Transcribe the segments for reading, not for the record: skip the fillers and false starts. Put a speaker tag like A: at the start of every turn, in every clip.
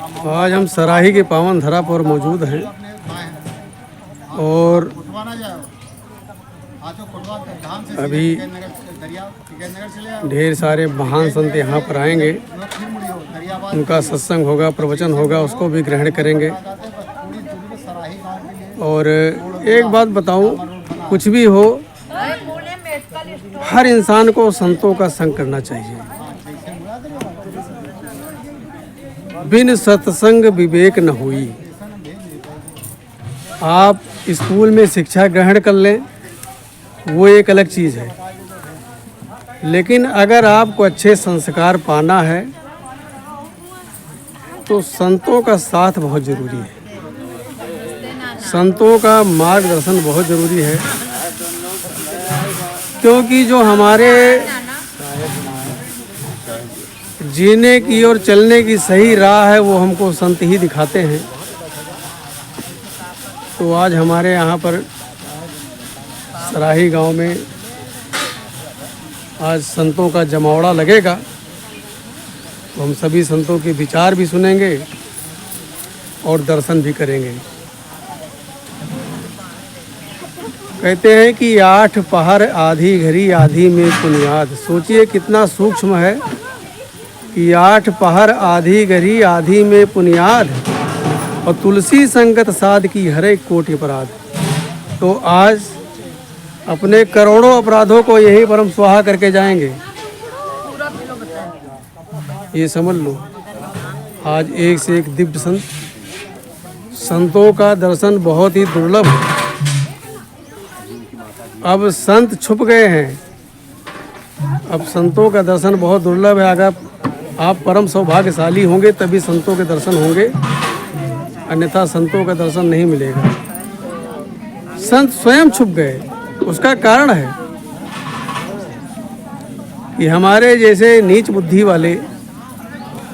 A: आज हम सराही के पावन धरा पर मौजूद हैं और अभी ढेर सारे महान संत यहाँ पर आएंगे। उनका सत्संग होगा, प्रवचन होगा, उसको भी ग्रहण करेंगे। और एक बात बताऊं, कुछ भी हो, हर इंसान को संतों का संग करना चाहिए। बिन सत्संग विवेक न हुई। आप स्कूल में शिक्षा ग्रहण कर लें, वो एक अलग चीज़ है, लेकिन अगर आपको अच्छे संस्कार पाना है तो संतों का साथ बहुत ज़रूरी है। संतों का मार्गदर्शन बहुत ज़रूरी है, क्योंकि जो हमारे जीने की और चलने की सही राह है वो हमको संत ही दिखाते हैं। तो आज हमारे यहाँ पर सराही गांव में आज संतों का जमावड़ा लगेगा, तो हम सभी संतों के विचार भी सुनेंगे और दर्शन भी करेंगे। कहते हैं कि 8 पहर आधी घड़ी आधी में बुनियाद। सोचिए कितना सूक्ष्म है कि 8 पहर आधी घड़ी आधी में बुनियाद और तुलसी संगत साध की हर एक कोटि अपराध। तो आज अपने करोड़ों अपराधों को यहीं पर हम स्वाहा करके जाएंगे, ये समझ लो। आज एक से एक दिव्य संत, संतों का दर्शन बहुत ही दुर्लभ है। अब संत छुप गए हैं, अब संतों का दर्शन बहुत दुर्लभ है। अगर आप परम सौभाग्यशाली होंगे तभी संतों के दर्शन होंगे, अन्यथा संतों का दर्शन नहीं मिलेगा। संत स्वयं छुप गए, उसका कारण है कि हमारे जैसे नीच बुद्धि वाले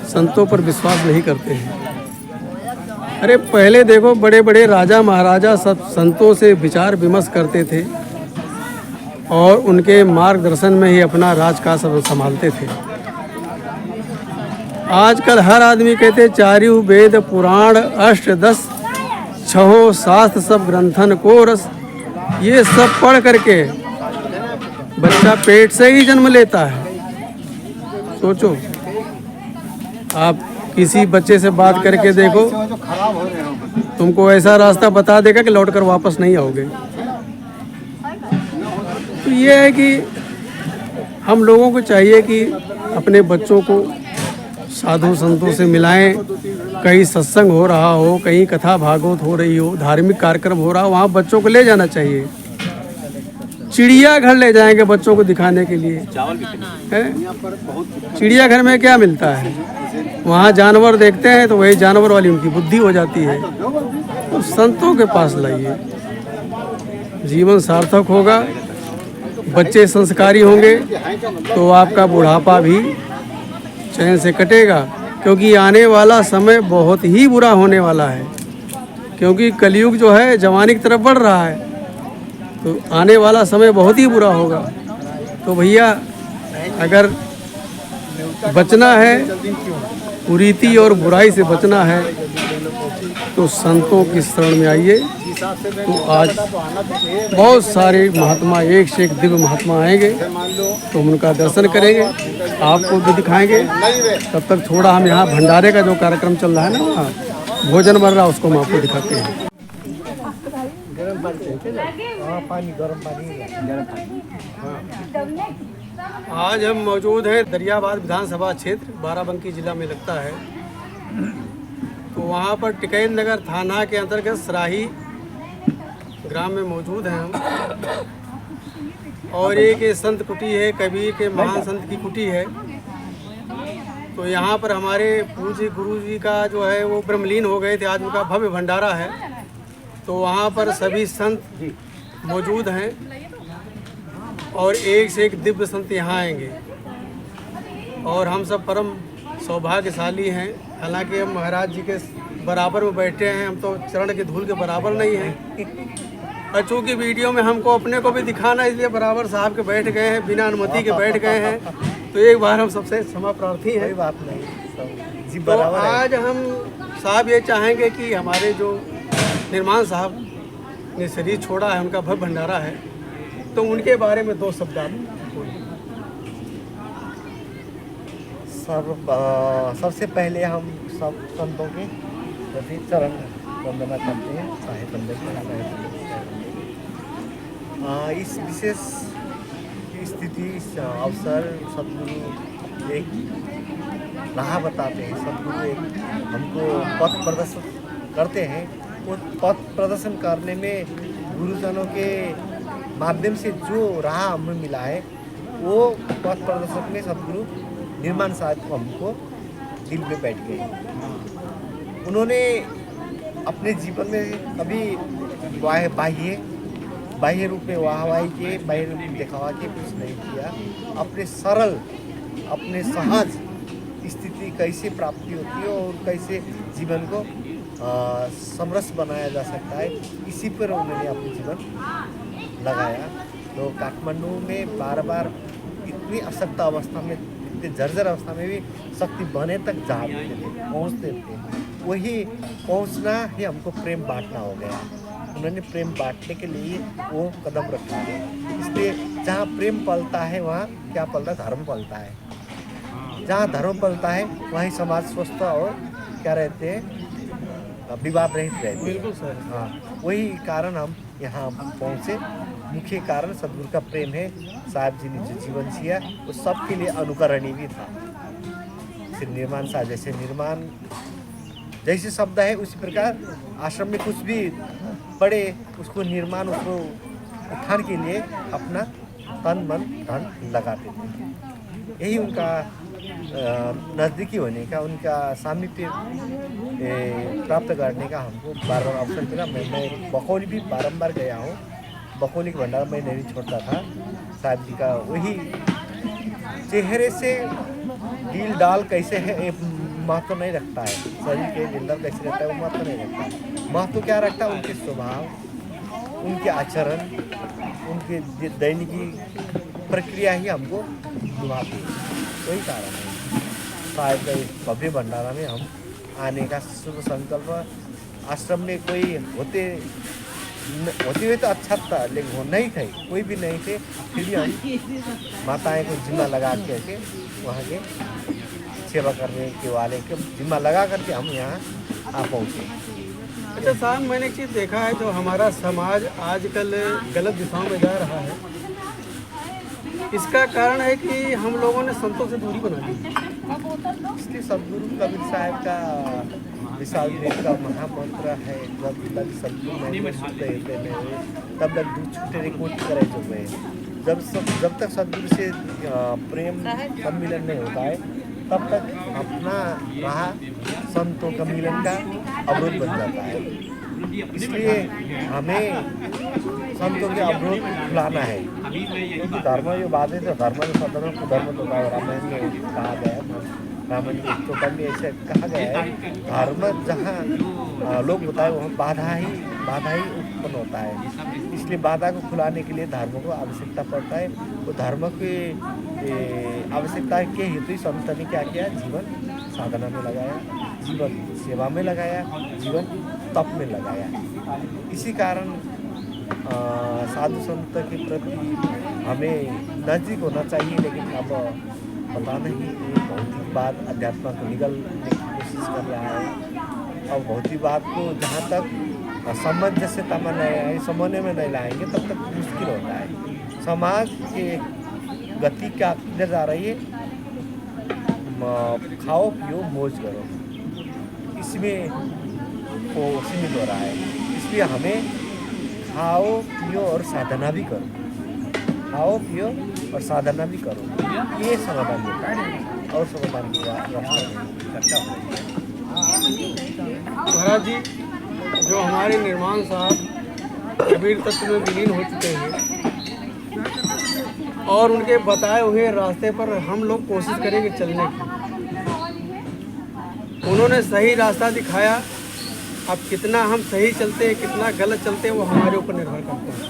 A: संतों पर विश्वास नहीं करते हैं। अरे पहले देखो, बड़े बड़े राजा महाराजा सब संतों से विचार विमर्श करते थे और उनके मार्गदर्शन में ही अपना राजकाज संभालते थे। आजकल हर आदमी कहते 4 वेद पुराण 8 10 6 शास्त्र सब ग्रंथन को रस। ये सब पढ़ करके बच्चा पेट से ही जन्म लेता है। सोचो, आप किसी बच्चे से बात करके देखो, तुमको ऐसा रास्ता बता देगा कि लौटकर वापस नहीं आओगे। तो ये है कि हम लोगों को चाहिए कि अपने बच्चों को साधु संतों से मिलाएं। कहीं सत्संग हो रहा हो, कहीं कथा भागवत हो रही हो, धार्मिक कार्यक्रम हो रहा हो, वहाँ बच्चों को ले जाना चाहिए। चिड़ियाघर ले जाएंगे बच्चों को दिखाने के लिए, है? चिड़ियाघर में क्या मिलता है? वहाँ जानवर देखते हैं तो वही जानवर वाली उनकी बुद्धि हो जाती है। तो संतों के पास लाइए, जीवन सार्थक होगा, बच्चे संस्कारी होंगे तो आपका बुढ़ापा भी चैन से कटेगा। क्योंकि आने वाला समय बहुत ही बुरा होने वाला है, क्योंकि कलयुग जो है जवानी की तरफ बढ़ रहा है। तो आने वाला समय बहुत ही बुरा होगा। तो भैया, अगर बचना है, कुरीति और बुराई से बचना है, तो संतों की शरण में आइए। तो आज बहुत सारे महात्मा, एक से एक दिव्य महात्मा आएंगे, तो हम उनका दर्शन करेंगे, आपको भी दिखाएंगे। तब तक थोड़ा हम यहाँ भंडारे का जो कार्यक्रम चल रहा है ना, वहाँ भोजन बन रहा है, उसको हम आपको दिखाते हैं। आज हम मौजूद हैं दरियाबाद विधानसभा क्षेत्र, बाराबंकी जिला में लगता है। तो वहाँ पर टिकैत नगर थाना के अंतर्गत सराही ग्राम में मौजूद हैं हम। और एक ये संत कुटी है, कबीर के महान संत की कुटी है। तो यहाँ पर हमारे पूज्य गुरु जी का जो है वो ब्रह्मलीन हो गए थे, आज उनका भव्य भंडारा है। तो वहाँ पर सभी संत मौजूद हैं और एक से एक दिव्य संत यहाँ आएंगे। और हम सब परम सौभाग्यशाली हैं। हालांकि हम महाराज जी के बराबर में बैठे हैं, हम तो चरण के धूल के बराबर नहीं हैं। और चूँकि वीडियो में हमको अपने को भी दिखाना, इसलिए बराबर साहब के बैठ गए हैं, बिना अनुमति के बैठ गए हैं। तो एक बार हम सबसे क्षमा प्रार्थी हैं।
B: बात नहीं जी,
A: तो आज हम साहब ये चाहेंगे कि हमारे जो निर्माण साहब ने शरीर छोड़ा है, उनका भव्य भंडारा है, तो उनके बारे में 2 शब्द आप बोलिए।
B: सबसे पहले हम सब संतों के प्रति चरण वंदना करते हैं। साहिब बंदे इस विशेष स्थिति, इस अवसर सदगुरु एक राह बताते हैं, सदगुरु एक हमको पथ प्रदर्शन करते हैं। वो पथ प्रदर्शन करने में गुरुजनों के माध्यम से जो राह हमें मिला है, वो पथ प्रदर्शक में सदगुरु निर्माण साहब को हमको दिल में बैठ गए। उन्होंने अपने जीवन में कभी बाह्य रूप में वाहवाही के, बाह्य रूप में दिखावा के कुछ नहीं किया। अपने सरल, अपने सहज स्थिति कैसे प्राप्ति होती है और कैसे जीवन को समरस बनाया जा सकता है, इसी पर उन्होंने अपने जीवन लगाया। तो काठमांडू में बार बार इतनी अशक्त अवस्था में, इतनी जर्जर अवस्था में भी शक्ति बने तक जाते थे, पहुँचते थे। वही पहुँचना ही हमको प्रेम बांटना हो गया। उन्होंने प्रेम बांटने के लिए वो कदम रखा है। इसलिए जहाँ प्रेम पलता है वहाँ क्या पलता है? धर्म पलता है। जहाँ धर्म पलता है वहीं समाज स्वस्थ और क्या रहते हैं, विवाद रहित रहते हैं।
A: बिल्कुल सर।
B: हाँ, वही कारण हम यहाँ पहुँचे। मुख्य कारण सदगुरु का प्रेम है। साहब जी ने जो जीवन जिया वो सबके लिए अनुकरणीय भी था। फिर निर्माण साहब जैसे, निर्माण जैसे शब्द है उसी प्रकार आश्रम में कुछ भी पड़े उसको निर्माण, उसको उठाने के लिए अपना तन मन धन लगाते थे। यही उनका नज़दीकी होने का, उनका सामीप्य प्राप्त करने का हमको बार बार अवसर मिला। मैं बकौली भी बारंबार गया हूँ। बकौली का भंडारा मैं नहीं छोड़ता था। साहब जी का वही चेहरे से दिल डाल कैसे है एक महत्व नहीं रखता है। शरीर के अंदर कैसे रहता है वो महत्व नहीं रखता है। महत्व क्या रखता है? उनके स्वभाव, उनके आचरण, उनके दैनिकी प्रक्रिया ही हमको निभाती है। वही कारण है शायद इस भव्य भंडारा में हम आने का शुभ संकल्प। आश्रम में कोई होते हुए तो अच्छा था, लेकिन वो नहीं थे, कोई भी नहीं थे। फिर भी हम माताएं को जिम्मा लगा के वहाँ के सेवा करने के वाले के जिम्मा लगा करके हम यहाँ आ पहुँचे।
A: अच्छा साहब, मैंने एक चीज़ देखा है, जो हमारा समाज आजकल गलत दिशाओं में जा रहा है, इसका कारण है कि हम लोगों ने संतों से दूरी बना ली।
B: इसलिए सदगुरु कबीर साहब का विशाल देव का महामंत्र है, जब तक सदगुरु नहीं सुनते तब तक दूध छूटे रिकॉर्ड करे जो गए। जब तक सदगुरु से प्रेम सम्मिलन नहीं होता है, तब तक अपना राह संतों का मिलन का अवरोध बन जाता है। इसलिए हमें संतों के अवरोध खुलाना है, क्योंकि धर्म जो बात है तो धर्म जो सदन को धर्म तो रामायण में कहा गया है, रामायण की स्तोत्र में ऐसे कहा गया है, धर्म जहाँ लोग बताए वहाँ बाधा ही उत्पन्न होता है। इसलिए बाधा को खुलाने के लिए धर्म को आवश्यकता पड़ता है। वो धर्म की आवश्यकता के हेतु ही संत ने क्या किया? जीवन साधना में लगाया, जीवन सेवा में लगाया, जीवन तप में लगाया। इसी कारण साधु संत के प्रति हमें नज़दीक होना चाहिए। लेकिन अब पता नहीं, भौतिकवाद अध्यात्म को निगलने की कोशिश कर रहा है। और भौतिकवाद को जहाँ तक सामंजस्यता में नहीं, समन्वय में नहीं लाएंगे तब तक मुश्किल होता है। समाज के गति क्या किधर जा रही है? खाओ पियो मौज करो, इसमें वो सीमित हो रहा है। इसलिए हमें खाओ पियो और साधना भी करो, खाओ पियो और साधना भी करो, ये समाधान होता है। और समाधान की चर्चा हो रही है।
A: महाराज जी, जो हमारे निर्माण साहब कबीर तत्व में विलीन हो चुके हैं और उनके बताए हुए रास्ते पर हम लोग कोशिश करेंगे चलने की। उन्होंने सही रास्ता दिखाया। अब कितना हम सही चलते हैं, कितना गलत चलते हैं, वो हमारे ऊपर निर्भर करता है।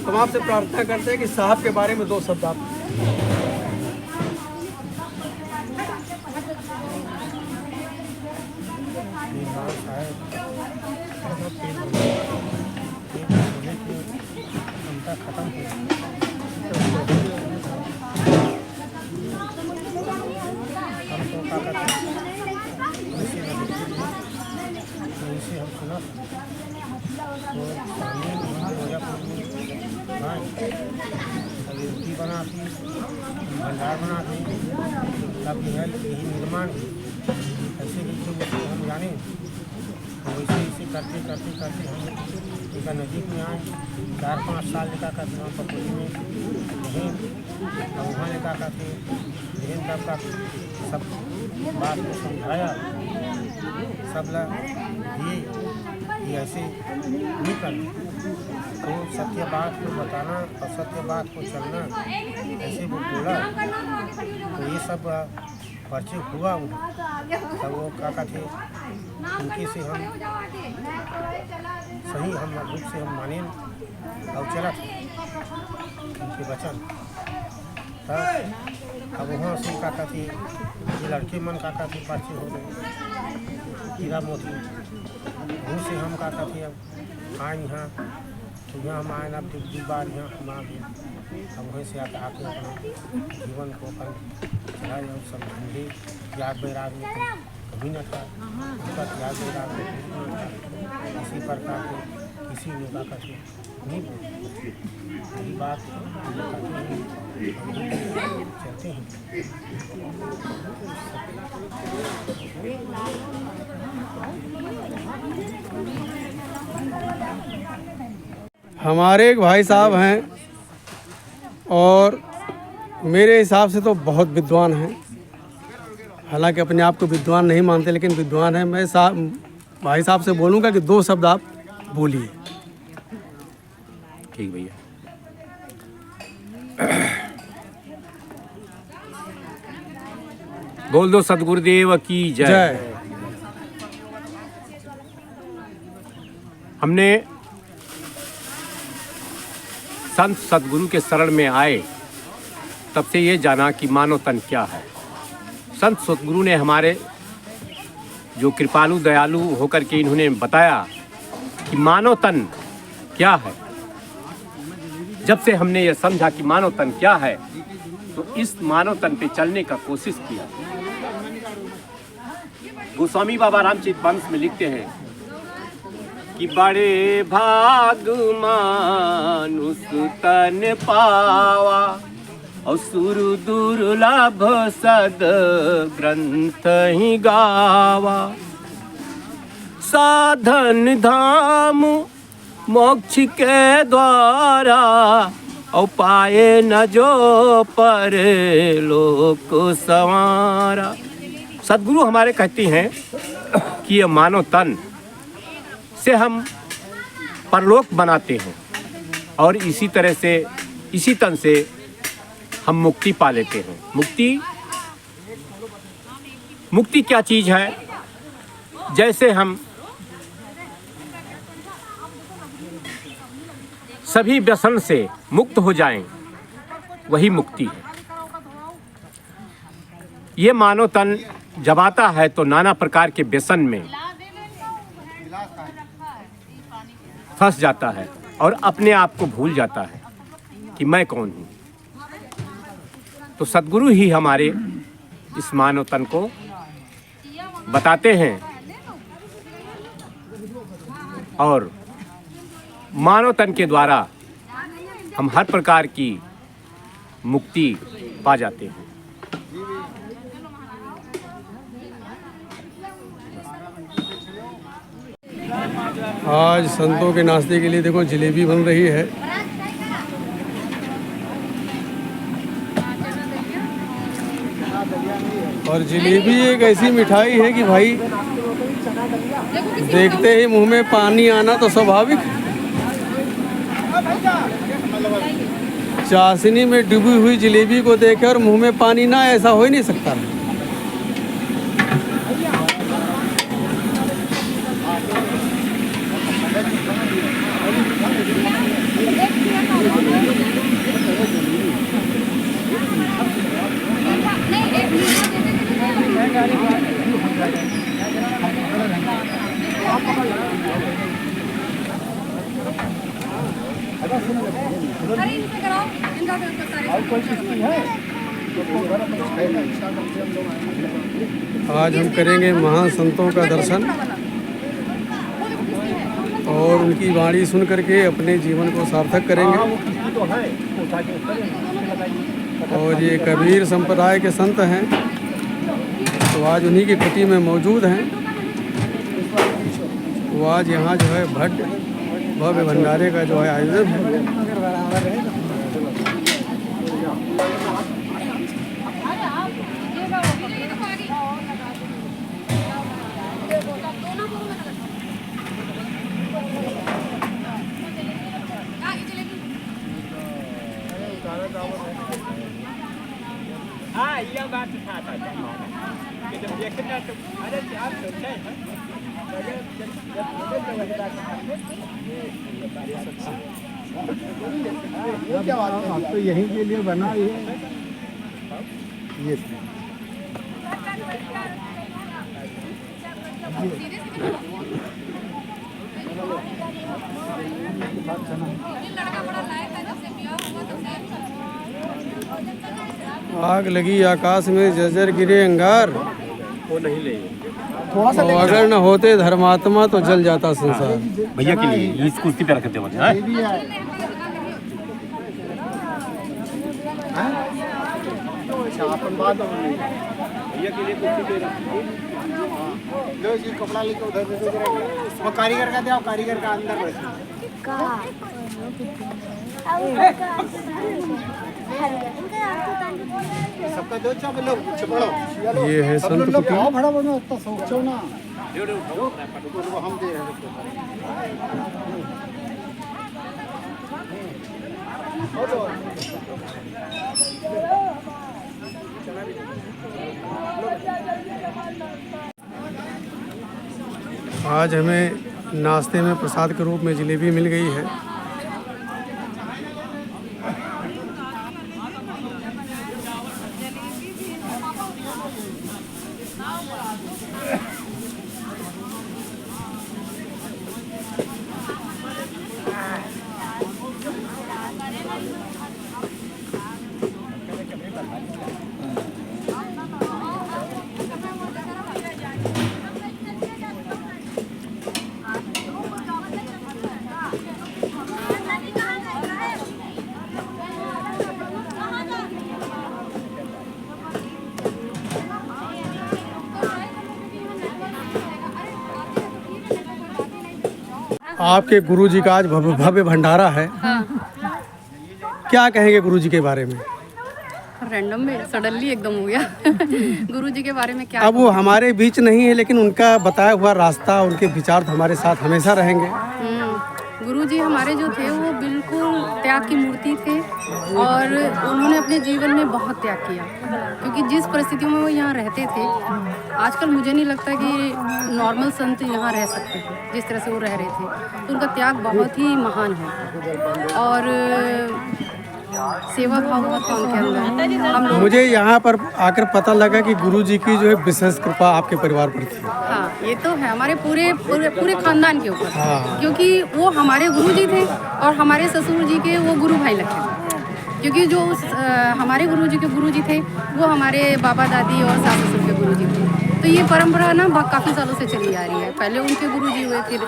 A: हम आपसे प्रार्थना करते हैं कि साहब के बारे में 2 शब्द आप।
C: इसे हम सुना तो सामने मिर्जापुर में आए, कभी रोटी बनाती, भंडार बनाते, तब यही निर्माण ऐसे नीचे हम जाने। तो वैसे ऐसे करते करते करते हम एक नज़दीक में आए, 4-5 साल लिखा करते वहाँ पकोड़ी में रहे, और वहाँ लिखा करते लेकिन तब का सब बात को समझाया, सब लोग दिए कि ऐसे नहीं करना, तो सत्य बात को बताना और सत्य बात को चलना, ऐसे वो बोला। तो ये सब परिचय हुआ उन्हें, तब वो काका थे उनके से हम सही हम रूप से हम माने और चला उनके वचन। तब अब वहाँ से काका थे ये लड़के मन काका थे परिचय हो गए हीरा मोती, वहीं से हम काका थे अब आए यहाँ। तो यहाँ हम आए अब 2 बार यहाँ हम आ गए, अब वहीं से आके अपना जीवन को अपन चलाए और सब धंधे याद बैराग में कभी न था, उनका याद बैराग में किसी प्रकार के किसी योगा करके नहीं बोलते, यही बात चलते हैं।
A: हमारे एक भाई साहब हैं और मेरे हिसाब से तो बहुत विद्वान हैं, हालांकि अपने आप को विद्वान नहीं मानते लेकिन विद्वान हैं। मैं भाई साहब से बोलूँगा कि 2 शब्द आप बोलिए।
D: ठीक भैया। बोल दो सद्गुरुदेव की जय। हमने संत सद्गुरु के शरण में आए तब से ये जाना कि मानव तन क्या है। संत सद्गुरु ने हमारे जो कृपालु दयालु होकर के इन्होंने बताया कि मानव तन क्या है। जब से हमने ये समझा कि मानव तन क्या है तो इस मानव तन पे चलने का कोशिश किया। गोस्वामी बाबा रामचरित मानस में लिखते हैं कि बड़े भाग मानुष तन पावा और सुर दुर्लभ सद ग्रंथ ही गावा। साधन धाम मोक्ष के द्वारा और पाए न जो पर लोक संवारा। सद्गुरु हमारे कहती हैं कि ये मानव तन से हम परलोक बनाते हैं और इसी तरह से इसी तन से हम मुक्ति पा लेते हैं। मुक्ति क्या चीज़ है? जैसे हम सभी व्यसन से मुक्त हो जाएं, वही मुक्ति है। ये मानव तन जब आता है तो नाना प्रकार के व्यसन में फंस जाता है और अपने आप को भूल जाता है कि मैं कौन हूँ। तो सद्गुरु ही हमारे इस मानव तन को बताते हैं और मानव तन के द्वारा हम हर प्रकार की मुक्ति पा जाते हैं।
A: आज संतों के नाश्ते के लिए देखो जलेबी बन रही है। और जलेबी एक ऐसी मिठाई है कि भाई देखते ही मुंह में पानी आना तो स्वाभाविक है। चाशनी में डूबी हुई जलेबी को देखकर मुंह में पानी ना, ऐसा हो ही नहीं सकता। आज हम करेंगे महान संतों का दर्शन और उनकी वाणी सुन करके अपने जीवन को सार्थक करेंगे। और ये कबीर संप्रदाय के संत हैं, तो आज उन्हीं की कुटी में मौजूद हैं। तो आज यहाँ जो है भव्य भंडारे का जो है आयोजन है।
D: हाँ ये बात था कि जब देखना तो अरे आप सोचे हैं
C: क्या बात तो यहीं के लिए बना ही है ये
A: आग लगी आकाश में जर्जर गिरे अंगार,
D: वो नहीं ले
A: और अगर न होते धर्मात्मा तो जल जाता संसार।
D: भैया के लिए इस कुर्सी पे रखते हैं
C: ये भी है अच्छा अपन बात
D: भैया के लिए कुर्सी पे
C: लो जी कपड़ा लेके उधर दे दो वो कारीगर का दे कारीगर का अंदर बैठ सबका दो चाप लो चपड़ो
A: ये है संत कुटी।
C: बड़ा बनो तो सोचो ना हम दे
A: आज हमें नाश्ते में प्रसाद के रूप में जलेबी मिल गई है। आपके गुरुजी का आज भव्य भंडारा है। क्या कहेंगे गुरुजी के बारे में?
E: रैंडम में सडनली एकदम हो गया गुरुजी के बारे में क्या
A: अब वो हमारे बीच नहीं है, लेकिन उनका बताया हुआ रास्ता, उनके विचार तो हमारे साथ हमेशा रहेंगे।
E: गुरुजी हमारे जो थे वो बिल्कुल त्याग की मूर्ति थे और उन्होंने अपने जीवन में बहुत त्याग किया, क्योंकि जिस परिस्थितियों में वो यहाँ रहते थे, आजकल मुझे नहीं लगता कि नॉर्मल संत यहाँ रह सकते थे जिस तरह से वो रह रहे थे। तो उनका त्याग बहुत ही महान है और सेवा भाव बहुत उनके अंदर हम लोग।
A: मुझे यहाँ पर आकर पता लगा कि गुरुजी की जो है विशेष कृपा आपके परिवार पर थी।
E: हाँ, ये तो है हमारे पूरे खानदान के ऊपर।
A: हाँ।
E: क्योंकि वो हमारे गुरुजी थे और हमारे ससुर जी के वो गुरु भाई लगते थे, क्योंकि जो हमारे गुरुजी के गुरुजी थे वो हमारे बाबा दादी और सास ससुर के गुरुजी थे। तो ये परंपरा ना काफ़ी सालों से चली आ रही है। पहले उनके गुरुजी हुए, फिर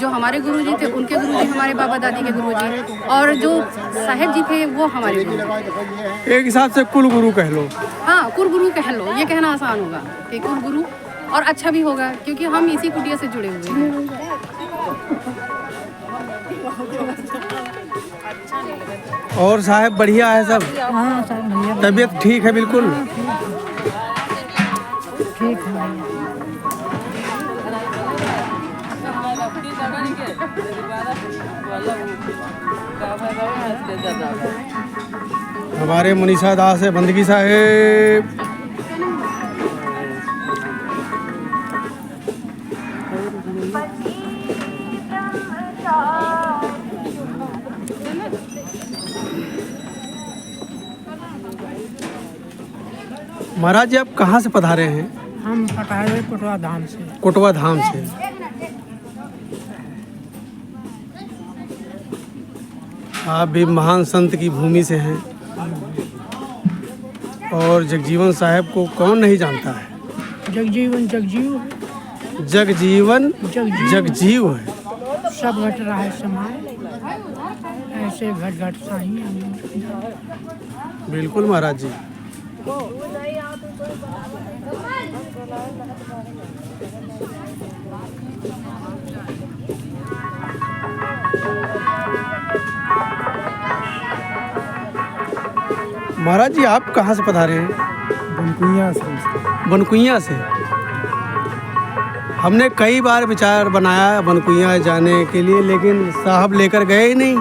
E: जो हमारे गुरुजी थे उनके गुरुजी, हमारे बाबा दादी के गुरुजी, और जो साहेब जी थे वो हमारे गुरुजी।
A: एक हिसाब से कुल गुरु कह लो।
E: हाँ, कुल गुरु कह लो, ये कहना आसान होगा कि कुल गुरु, और अच्छा भी होगा क्योंकि हम इसी कुटिया से जुड़े हुए हैं।
A: और साहब बढ़िया है सब?
F: हाँ सब बढ़िया,
A: तबीयत ठीक है? बिल्कुल
F: ठीक है।
A: हमारे मुनीषा दास है, बंदगी साहेब। महाराज जी, आप कहाँ से पधारे हैं?
F: हम पटाए कोटवा धाम से।
A: कोटवा धाम से। आप भी महान संत की भूमि से हैं। और जगजीवन साहब को कौन नहीं जानता है।
F: जगजीवन जगजीव
A: जगजीवन
F: जगजीव
A: जगजीव है।
F: सब घट रहा है समाज, ऐसे घट घट साही हम।
A: बिल्कुल महाराज जी। महाराज जी आप कहाँ से पधारे हैं? बनकुइया से। हमने कई बार विचार बनाया बनकुइया जाने के लिए, लेकिन साहब लेकर गए ही नहीं।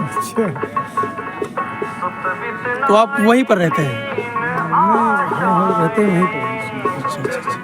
A: तो आप वहीं पर रहते हैं?
F: रहते वहीं पर।
A: अच्छा अच्छा अच्छा।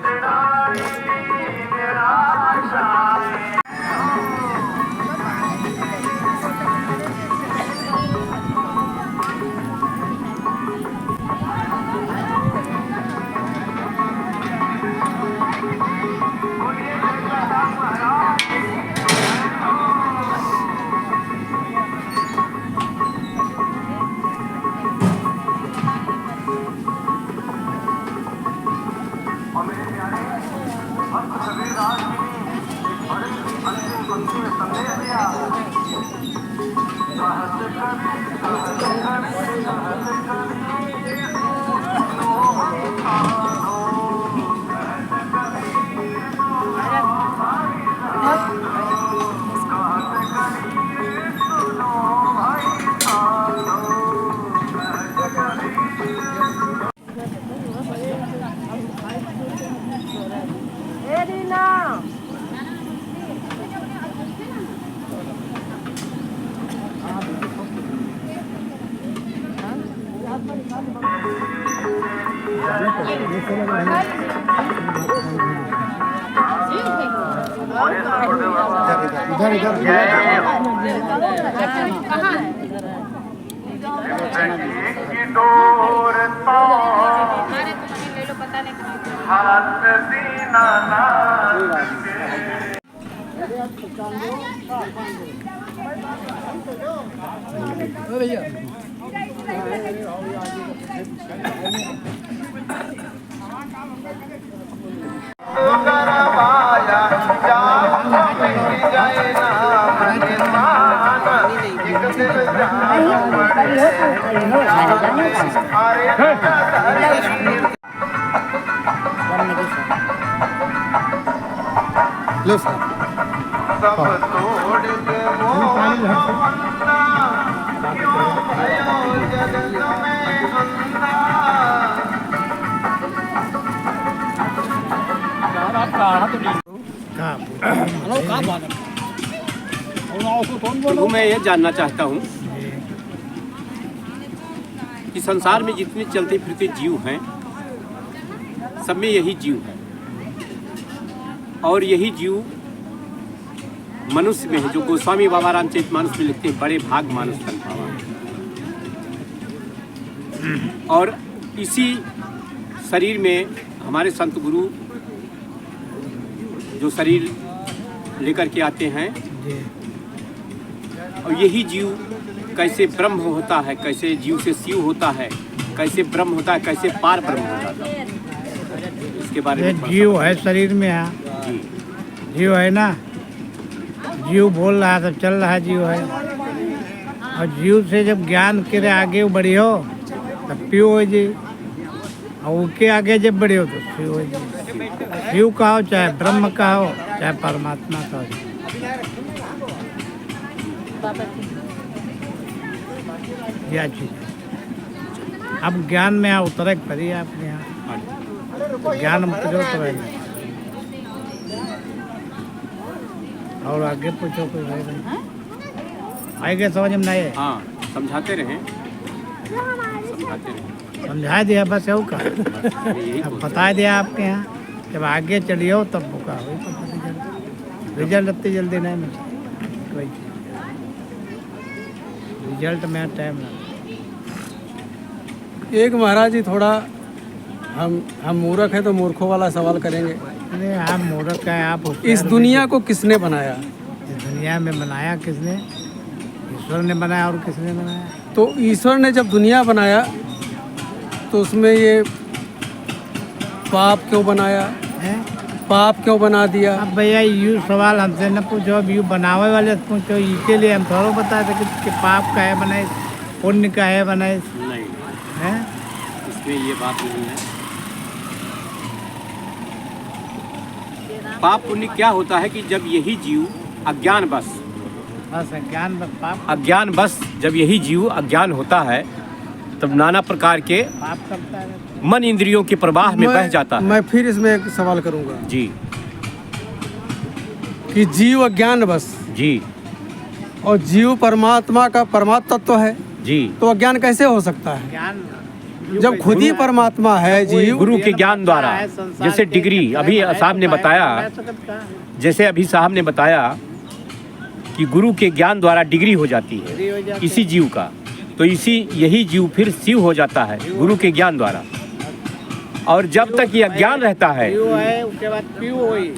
A: लो साहब।
D: प्रभु मैं ये जानना चाहता हूँ कि संसार में जितने चलते फिरते जीव हैं सब में यही जीव है और यही जीव मनुष्य में है, जो गोस्वामी बाबा रामचरितमानस में लिखते हैं, बड़े भाग मानुष तन पावा। और इसी शरीर में हमारे संत गुरु जो शरीर लेकर के आते हैं, और यही जीव कैसे ब्रह्म होता है, कैसे जीव से शिव होता है, कैसे ब्रह्म होता है, कैसे पार ब्रह्म होता है, इसके बारे में
F: जीव है शरीर में है।
D: जी
F: जीव है ना, जीव बोल रहा है, सब चल रहा है, जीव है। और जीव से जब ज्ञान के आगे बढ़ी हो तब पियो हो जी, और उसके आगे जब बढ़े हो तो शिव हो जी। शिव का हो चाहे ब्रह्म का हो चाहे परमात्मा का हो। यह चीज अब ज्ञान में यहाँ उतरे पड़ी है आपके यहाँ, तो ज्ञान में उतरे उतरे और आगे पूछो कोई भाई भाई आएगा समझ में नहीं है।
D: हाँ समझाते रहें, समझाते रहें।
F: समझा दिया बस है का
D: यही
F: अब बता दिया आपके यहाँ, जब आगे चलिए तब बुका हो। रिजल्ट इतनी जल्दी नहीं मिलता, कोई रिजल्ट में टाइम लगा।
A: एक महाराज जी थोड़ा हम मूर्ख हैं तो मूर्खों वाला सवाल करेंगे।
F: अरे आप मूर्ख का है, आप
A: इस दुनिया को किसने बनाया?
F: इस दुनिया में बनाया किसने? ईश्वर ने बनाया। और किसने बनाया?
A: तो ईश्वर ने जब दुनिया बनाया तो उसमें ये पाप क्यों बनाया,
F: हैं?
A: पाप क्यों बना दिया?
F: अब भैया यूँ सवाल हमसे न पूछो, अब यूँ बनावे वाले से पूछो। इसके लिए हम थोड़ा बता सके कि पाप का है बनाए, पुण्य का है बनाए,
D: नहीं,
F: हैं?
D: इसमें ये बात नहीं है। पाप पुण्य क्या होता है कि जब यही जीव अज्ञान बस अज्ञान बस जब यही जीव अज्ञान होता है, तब नाना प्रकार के
F: पाप करता है।
D: मन इंद्रियों के प्रवाह में बह जाता है।
A: मैं फिर इसमें एक सवाल करूंगा
D: जी
A: कि जीव अज्ञान बस
D: जी
A: और जीव परमात्मा का परमात्म तत्व है,
D: जी।
A: तो अज्ञान कैसे हो सकता है
F: ज्ञान
A: जब खुद ही परमात्मा है जीव?
D: गुरु के ज्ञान द्वारा, जैसे डिग्री अभी साहब ने बताया, जैसे अभी साहब ने बताया कि गुरु के ज्ञान द्वारा डिग्री हो जाती है इसी जीव का, तो यही जीव फिर शिव हो जाता है गुरु के ज्ञान द्वारा। और जब तक ये अज्ञान रहता है,
F: है उसके बाद पीऊ होई,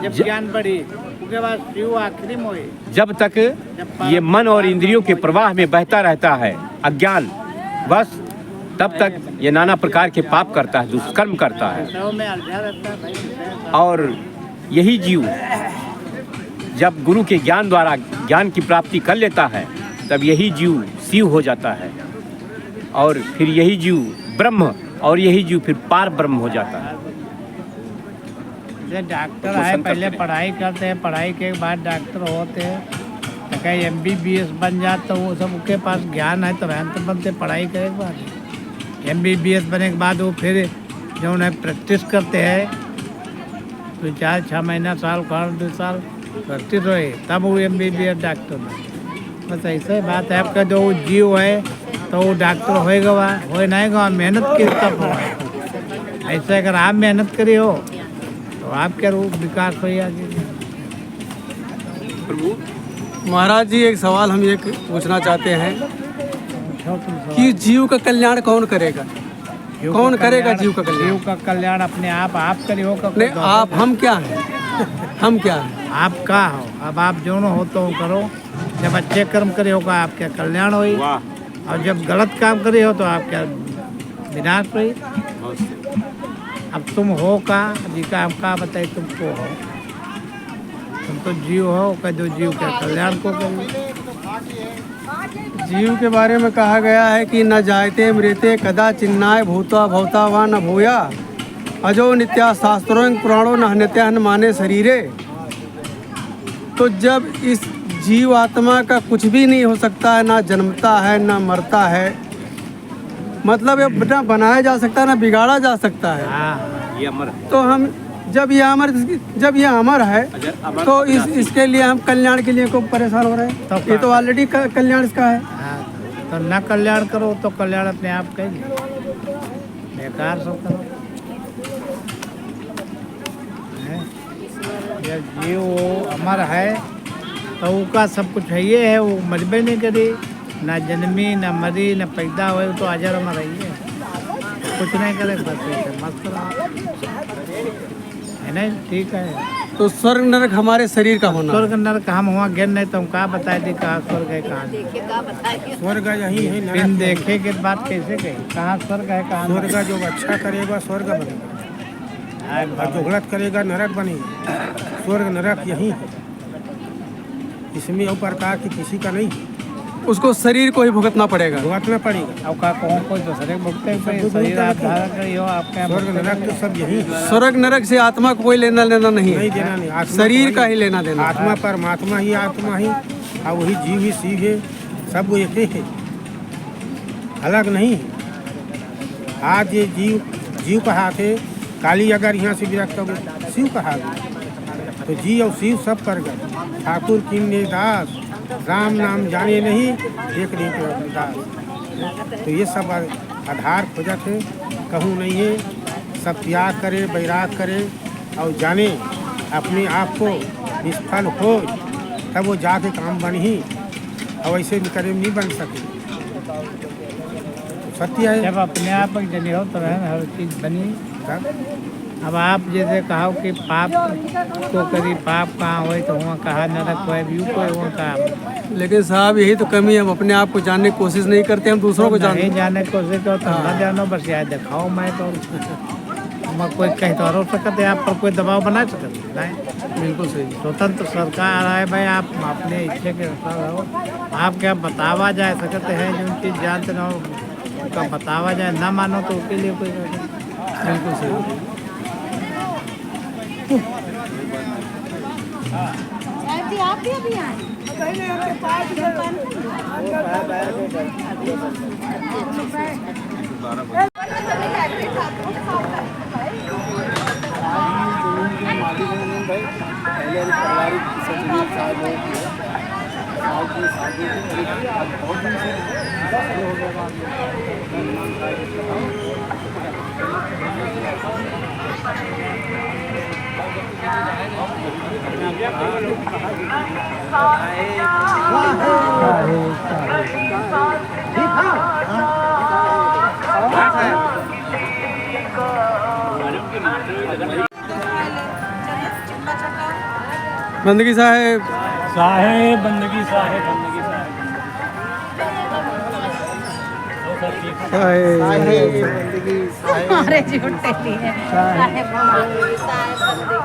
F: जब ज्ञान बढ़ी उसके बाद पीऊ आखिरी में होई।
D: जब तक ये मन और इंद्रियों के प्रवाह में बहता रहता है अज्ञान बस, तब तक ये नाना प्रकार के पाप करता है, दुष्कर्म करता है।
F: में अलझा रहता है भाई।
D: और यही जीव जब गुरु के ज्ञान द्वारा ज्ञान की प्राप्ति कर लेता है, तब यही जीव शिव हो जाता है, और फिर यही जीव ब्रह्म, और यही जीव फिर पार ब्रह्म हो जाता है।
F: जैसे डॉक्टर है, पहले पढ़ाई करते हैं, पढ़ाई के बाद डॉक्टर होते हैं, तो कहीं MBBS बन जाते, तो वो सब उसके पास ज्ञान है तो रहन तो बनते, पढ़ाई करे के बाद MBBS बने के बाद वो फिर जो उन्हें प्रैक्टिस करते हैं, तो 4-6 महीना साल 2 साल प्रैक्टिस होए, तब वो MBBS डॉक्टर बने। बस ऐसे बात है। आपका जो जीव है तो वो डॉक्टर होएगा, हो नहीं गा, मेहनत की तब हो। ऐसे अगर आप मेहनत करी हो तो आपके रूप विकास हो आगे।
A: महाराज जी एक सवाल हम ये पूछना चाहते हैं कि जीव का कल्याण कौन करेगा? कौन करेगा जीव का कल्याण?
F: जीव का कल्याण अपने आप करियो।
A: नहीं, आप हम क्या हैं? हम क्या हैं?
F: आप का हो, अब आप जो हो तो करो। जब अच्छे कर्म करे होगा आपका कल्याण होई, और जब गलत काम करे हो तो आपका विनाश होई। अब तुम हो का जी का हम का बताए, तुमको हो, तुम तो जीव हो का जो जीव का कल्याण को करिए।
A: जीव के बारे में कहा गया है कि न जायते मृते कदा चिन्नाय भूता भवता वा न भूया अजो नित्या शास्त्रों पुराणों न हन्यत्या न माने शरीरे। तो जब इस जीव आत्मा का कुछ भी नहीं हो सकता है, ना जन्मता है ना मरता है, मतलब ये ना बनाया जा सकता है ना बिगाड़ा जा सकता है।
D: ये अमर है।
A: तो हम जब ये अमर है तो इसके लिए हम कल्याण के लिए को परेशान हो रहे हैं।
F: तो
A: ये तो ऑलरेडी कल्याण इसका है।
F: तो न कल्याण करो तो कल्याण अपने आप करिए, बेकार सब करो। जब जीव अमर है तो उसका सब कुछ है, ये है, वो मरबे नहीं करी, ना जन्मी ना मरी ना पैदा हुए, तो अजर अमर है, कुछ नहीं करे, बस ऐसे मस्त है ना। ठीक है,
A: तो स्वर्ग नरक हमारे शरीर का होना।
F: स्वर्ग नरक हम हुआ ज्ञान नहीं तो हम कहाँ बताए दी कहाँ स्वर्ग है कहाँ
C: स्वर्ग यही है, नरक
F: बिन देखे के बात कैसे कही, कहाँ स्वर्ग है कहाँ
C: स्वर्ग जो अच्छा करेगा स्वर्ग बनेगा, और जो गलत करेगा नरक बनेगा। स्वर्ग नरक यही है, इसमें और प्रकार की किसी का नहीं,
A: उसको शरीर को ही भुगतना पड़ेगा।
C: भुगतना पड़ेगा।
F: अब का कोई दूसरे भुगते शरीर आप धारण करियो, आपके
C: स्वर्ग नरक तो सब यही है।
A: स्वर्ग नरक से आत्मा को कोई लेना देना नहीं
C: नहीं
A: है,
C: देना नहीं, आत्मा
A: शरीर का ही लेना देना।
C: आत्मा परमात्मा ही आत्मा ही, और वही जीव ही शिव है, सब वो एक ही है, अलग नहीं। आज ये जीव का हाथ है, काली अगर यहाँ से विरक्त हो गई, शिव का हाथ है, तो जी और शिव सब कर गए। ठाकुर किन्ने दास राम नाम जाने नहीं, एक नहीं तो दास। तो ये सब आधार खोजत है, कहूँ नहीं है, सब त्याग करे, बैराग करे और जाने अपने आप को निष्फल हो, तब वो जाके काम बन ही, और ऐसे भी करे नहीं बन सके। सत्य है।
F: जब अपने आप जनी हो तो हर चीज़ बनी। अब आप जैसे कहो कि पाप को करी, पाप कहाँ हो तो वहाँ कहा नरक हो, व्यू को वहाँ कहा।
A: लेकिन साहब यही तो कमी है, हम अपने आप को जानने की कोशिश नहीं करते, हम दूसरों को जानते
F: नहीं जानने की कोशिश करो तो न जानो, बस याद दिखाओ मैं तो हम कोई कहीं तो हो सकते हैं, आप पर कोई दबाव बना सकते नहीं।
A: बिल्कुल सही।
F: स्वतंत्र सरकार है भाई, आप अपने इच्छे के अनुसार रहो। आप क्या बतावा जाए सकते हैं जो चीज़ जानते ना हो उनका बतावा जाए, ना मानो तो उसके लिए कोई
A: बिल्कुल सही।
E: आप भी अभी आए
A: बंदगी साहेब,
C: साहेब बंदगी साहेब बंदगी साहेब।
E: हमारे झूठे लिए साहेब बंदगी, साहेब बंदगी,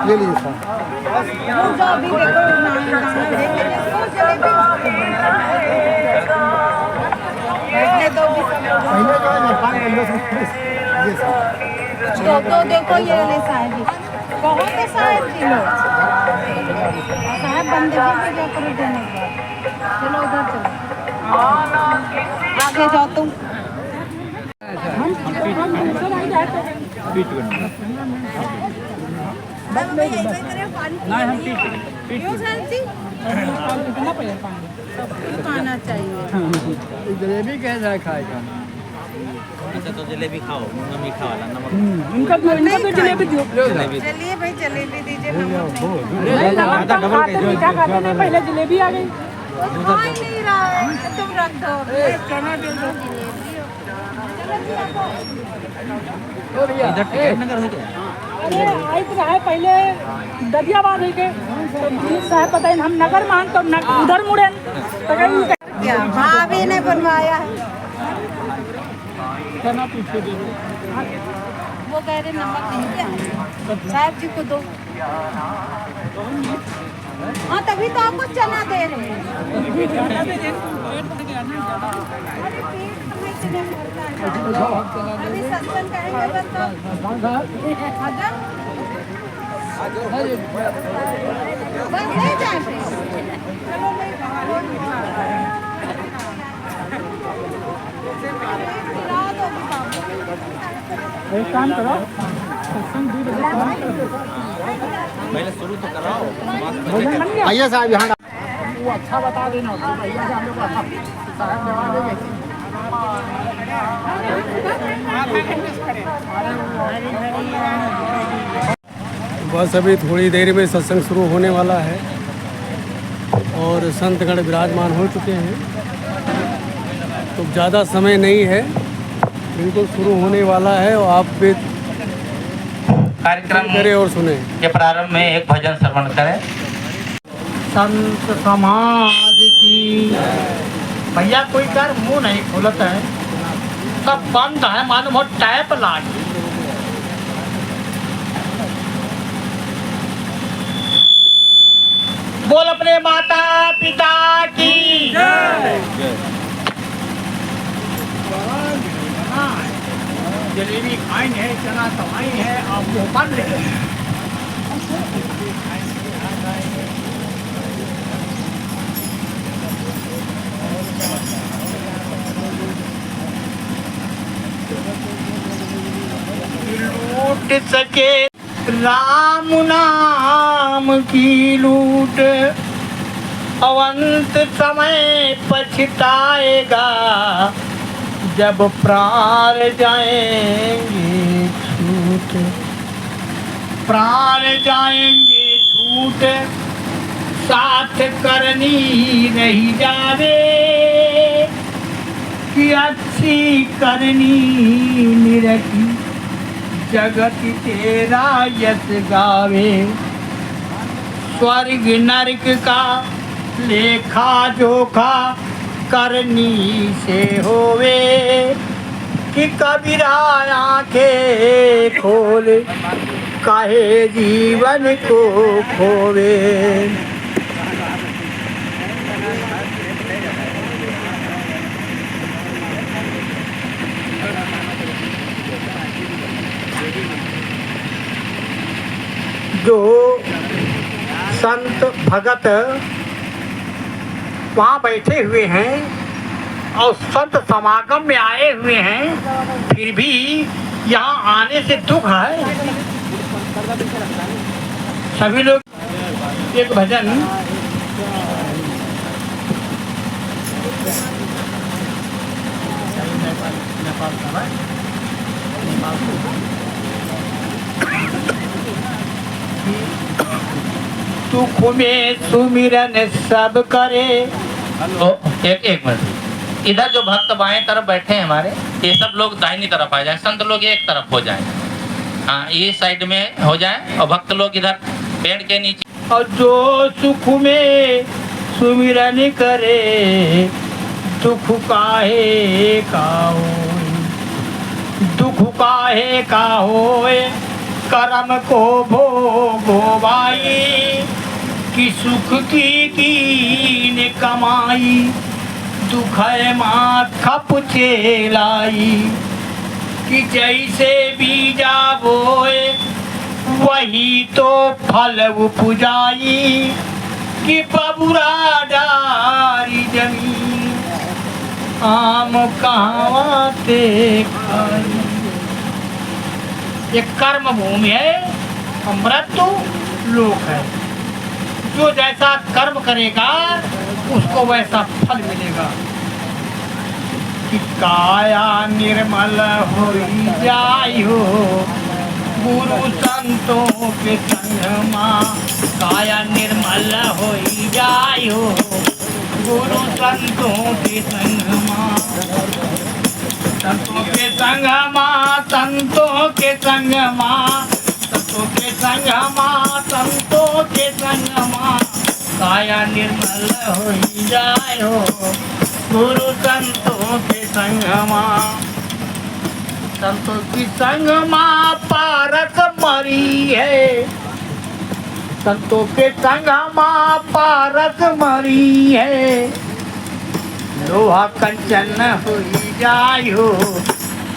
B: ले लीजिए सर।
E: तो देखो ये ले साहेब, बहुत है साहेब जी लोग, साहेब बंदगी पे क्या करो देने का। चलो उधर चलो, आगे जाओ तुम। खाना चाहिए।
A: जलेबी कैसा खाएगा?
G: अच्छा तो जलेबी खाओ, मुंगा मीठा वाला नमक।
H: इनका भी जलेबी दो।
E: चलिए भाई जलेबी दीजिए।
H: नमक कम खाते मीठा खाते नहीं, पहले जलेबी आ गई।
E: खा ही नहीं रहा है, तुम रख दो। चना दे दो
G: इधर टिकट नगर हो गया।
H: अरे आई तो है पहले ददियाबाद है के तो जी साहब पता है हम नगर मान तो उधर मुड़े तो
E: क्या भाभी ने बनवाया। वो कह रहे नमक नहीं क्या साहब जी को दो। हाँ तभी तो आपको चना दे रहे हैं। अभी सत्संग करेंगे बस बस ले जाए। चलो
H: एक काम करो
G: पहले शुरू तो कराओ।
H: भोजन बन गया।
F: आइए साहब यहाँ
H: वो अच्छा बता देना भैया से हम लोग साहब जवा देंगे।
A: बस अभी थोड़ी देर में सत्संग शुरू होने वाला है और संतगण विराजमान हो चुके हैं, तो ज़्यादा समय नहीं है, बिल्कुल शुरू होने वाला है। और आप भी
G: कार्यक्रम
A: करें और सुने।
G: के प्रारंभ में एक भजन श्रवण करें।
F: संत समाज की भैया कोई कर मुंह नहीं खुलता है, सब बंद है, मालूम हो टैप लागी। बोल अपने माता पिता की जलेबी खाई है, चना तवाई है, अब वो बंद है। लूट सके राम नाम की लूट, अवंत समय पछताएगा, जब प्राण जाएंगे छूट, प्राण जाएंगे छूट,
C: साथ करनी रही जावे कि अच्छी करनी निरखी जगत तेरा यश गावे। स्वर्ग नरक का लेखा जोखा करनी से होवे कि कबीरा आंखें खोल काहे जीवन को खोवे। जो संत भगत वहाँ बैठे हुए हैं और संत समागम में आए हुए हैं, फिर भी यहाँ आने से दुख है। सभी लोग एक भजन दुख में सुमिरन सब करे।
G: एक मिनट, इधर जो भक्त बाएं तरफ बैठे हैं हमारे, ये सब लोग दाहिनी तरफ आ जाए, संत लोग एक तरफ हो जाए। हाँ, ये साइड में हो जाए और भक्त लोग इधर पेड़ के नीचे।
C: और जो सुख में सुमिरन करे दुख काहे का होए, दुख काहे का होए कर्म को भोगो भाई कि सुख की कीन कमाई दुख है माथा पुछे लाई। कि जैसे बीजा बोए वही तो फल उपजाई कि बबुरा डारी जमीन आम कहाँ ते खाई। ये कर्म भूमि है, मृत्यु लोक है। जो जैसा कर्म करेगा उसको वैसा फल मिलेगा। कि काया निर्मल हो जाई हो गुरु संतों के संग माँ, काया निर्मल हो जाई हो गुरु संतों के संग माँ। संतों के संग माँ, संतों के संग माँ, संतों के संग माँ, संतों के संग माँ, काया निर्मल हो जाए हो गुरु संतों के संग माँ। संतों की संग माँ पारस मरी है, संतों के संग माँ पारस मरी है। लोहा कंचन हो जाए हो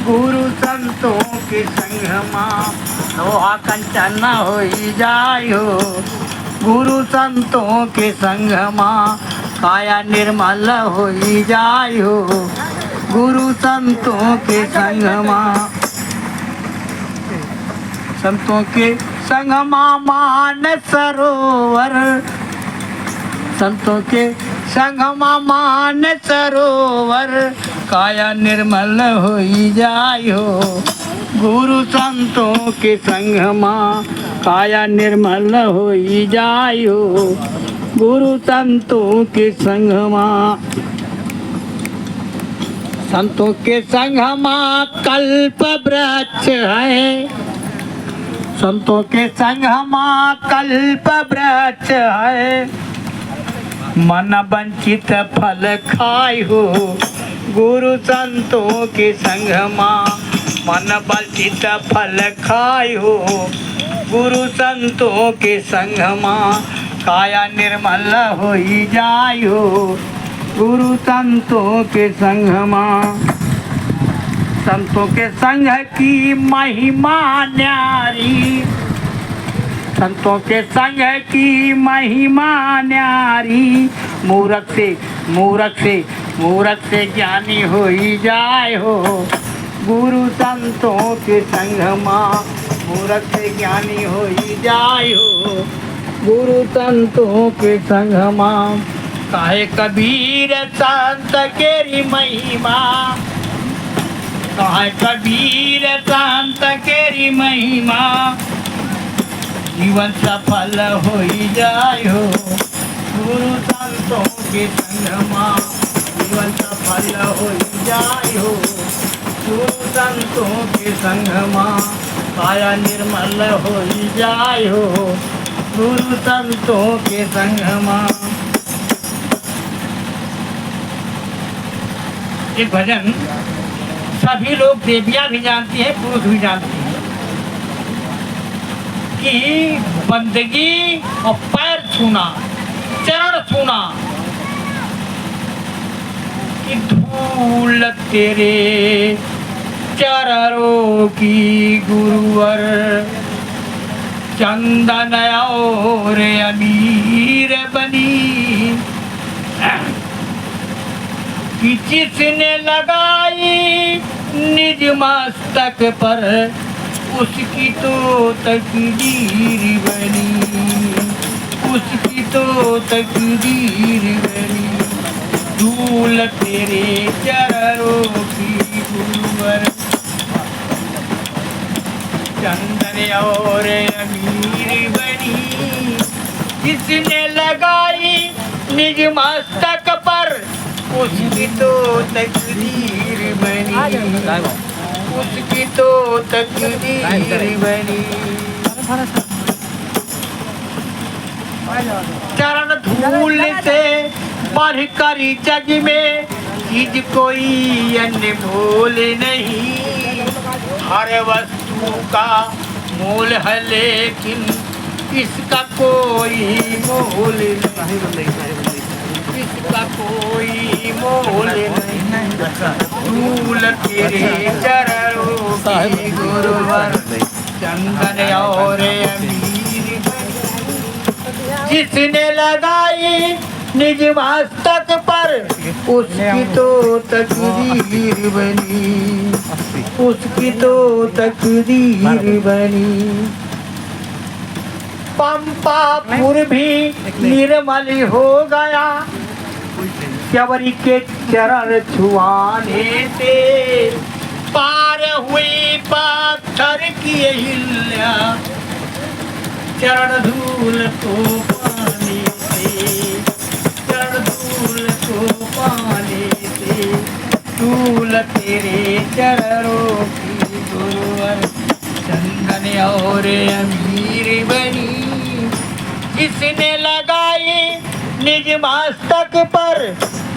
C: गुरु संतों के संग माँ, लोहा कंचन हो जाए हो गुरु संतों के संग माँ। काया निर्मल हो जाए हो गुरु संतों के संग माँ। संतों के संग माँ मान सरोवर, संतों के संग माँ मान सरोवर। काया निर्मल हो जाए हो गुरु संतों के संग माँ, काया निर्मल हो जाए हो गुरु संतों के संग माँ। संतों के संग माँ कल्प वृक्ष है, संतों के संग माँ कल्प वृक्ष है। मन वंचित फल खाए हो गुरु संतों के संग माँ, मन वंचित फल खाए हो गुरु संतों के संग माँ। काया निर्मल हो जाए हो गुरु संतों के संग माँ। संतों के संग की महिमा न्यारी, संतों के संग की महिमा न्यारी। मूरख से मूरख से मूरख से ज्ञानी हो जाए हो गुरु संतों के संग माँ, मूरख से ज्ञानी हो जाए हो गुरु संतों के संग माँ। काहे कबीर संत केरी महिमा, काहे कबीर संत केरी महिमा। जीवन सफल हो जाए हो गुरु संतों के संगमा जीवन सफल हो जाए हो। गुरु संतों के संगमा काया निर्मल हो जाए हो। गुरु संतों के संगमा। एक भजन सभी लोग देवियां भी जानती हैं, पुरुष भी जानते हैं कि बंदगी और पैर छूना, चरण छूना, कि धूल तेरे चरणों की गुरुवर चंदन और अमीर बनी, कि जिसने लगाई निज मस्तक पर उसकी तो तकदीर बनी, उसकी तो तकदीर बनी। धूल तेरे चरणों की गुरुवर चंदन और अमीर बनी, जिसने लगाई निज मस्तक पर उसकी तो तकदीर बनी, उसकी तो तकदीर बनी। चरण धूल से बढ़कर जग में चीज कोई अनमोल नहीं। हर वस्तु का मोल है लेकिन इसका कोई मोल नहीं, इसका कोई मोल नहीं। धूल तेरे चरणों की गुरुवर चंदन और अमीर बनी, जिसने लगाई निज मस्तक पर उसकी तो तकदीर बनी, उसकी तो तकदीर बनी। पंपापुर भी निर्मल हो गया शबरी के चरण छुआने से, पार हुई पत्थर की हिल्या चरण धूल को पाने से, चरण धूल को पाने से। धूल तेरे चरणों की गुरुवर चंदन और अमीर बनी, जिसने लगाई निज मस्तक पर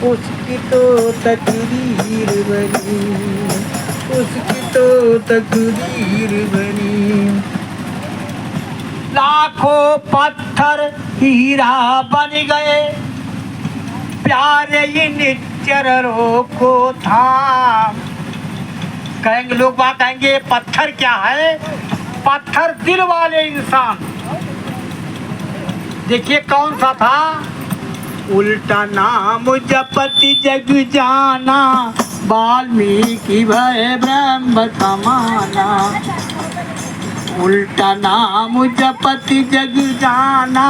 C: उसकी तो तकदीर बनी, उसकी तो तकदीर बनी। लाखों पत्थर हीरा बन गए प्यारे इन चरणों को थाम। कहेंगे लोग, बात आएंगे पत्थर क्या है? पत्थर दिल वाले इंसान। देखिए कौन सा था? उल्टा नाम जपति जग जाना, वाल्मीकि भय ब्रह्म समाना। उल्टा नाम जपति जग जाना,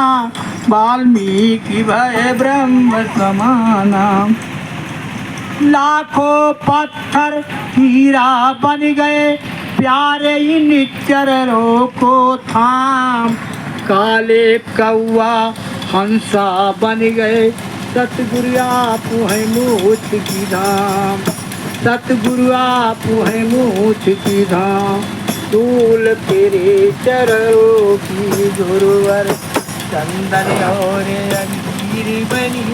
C: वाल्मीकि भय ब्रह्म समाना। लाखों पत्थर हीरा बन गए प्यारे इन चरणों को थाम। काले कौआ हंसा बन गए सतगुरु आप है मोक्ष की धाम, सतगुरु आप है मोक्ष की धाम। धूल तेरे चरणों की गुरुवर चंदन और अंजीर बनी,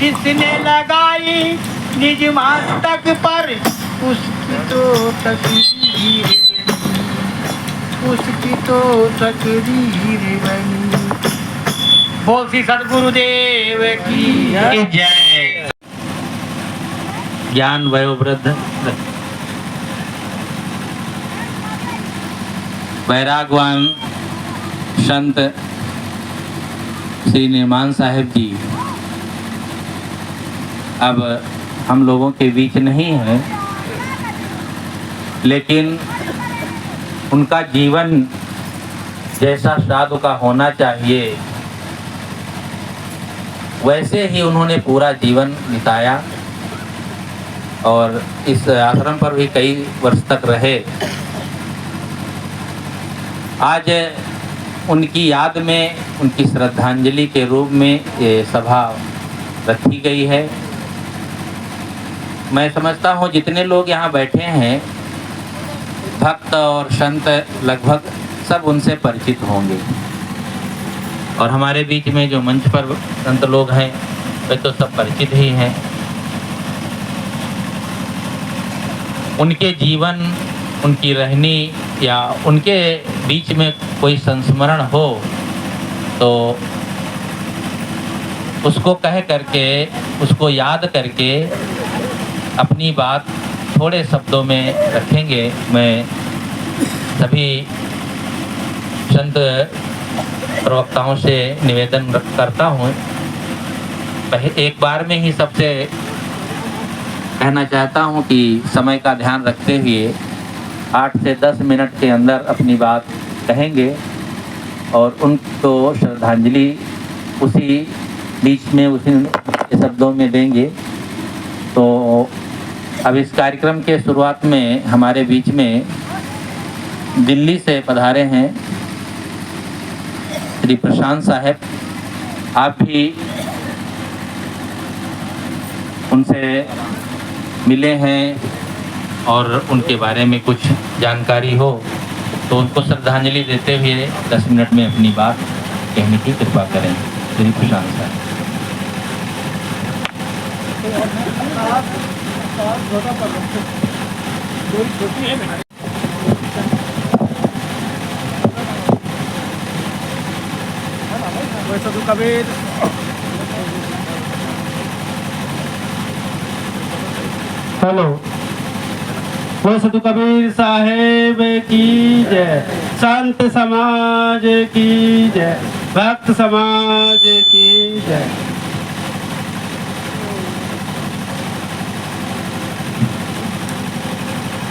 C: जिसने लगाई निज मस्तक पर उसकी तो तकदीर बनी, उसकी तो तकदीर बनी। बोल श्री सद्गुरुदेव की
G: जय। ज्ञान वयोवृद्ध वैरागवान संत श्री निर्माण साहिब जी अब हम लोगों के बीच नहीं है, लेकिन उनका जीवन जैसा साधु का होना चाहिए वैसे ही उन्होंने पूरा जीवन बिताया और इस आश्रम पर भी कई वर्ष तक रहे। आज उनकी याद में, उनकी श्रद्धांजलि के रूप में ये सभा रखी गई है। मैं समझता हूँ जितने लोग यहाँ बैठे हैं, भक्त और संत लगभग सब उनसे परिचित होंगे, और हमारे बीच में जो मंच पर संत लोग हैं वे तो सब परिचित ही हैं। उनके जीवन, उनकी रहनी या उनके बीच में कोई संस्मरण हो तो उसको कह करके, उसको याद करके अपनी बात थोड़े शब्दों में रखेंगे। मैं सभी संत प्रवक्ताओं से निवेदन करता हूँ, एक बार में ही सबसे कहना चाहता हूँ कि समय का ध्यान रखते हुए 8 से 10 मिनट के अंदर अपनी बात कहेंगे और उनको श्रद्धांजलि उसी बीच में, उसी शब्दों में देंगे। तो अब इस कार्यक्रम के शुरुआत में हमारे बीच में दिल्ली से पधारे हैं श्री प्रशांत साहब। आप भी उनसे मिले हैं और उनके बारे में कुछ जानकारी हो तो उनको श्रद्धांजलि देते हुए 10 मिनट में अपनी बात कहने की कृपा करें। श्री प्रशांत साहब।
A: साधु कबीर
D: हेलो, वो साधु कबीर साहेब की जय, संत समाज की जय, भक्त समाज की जय।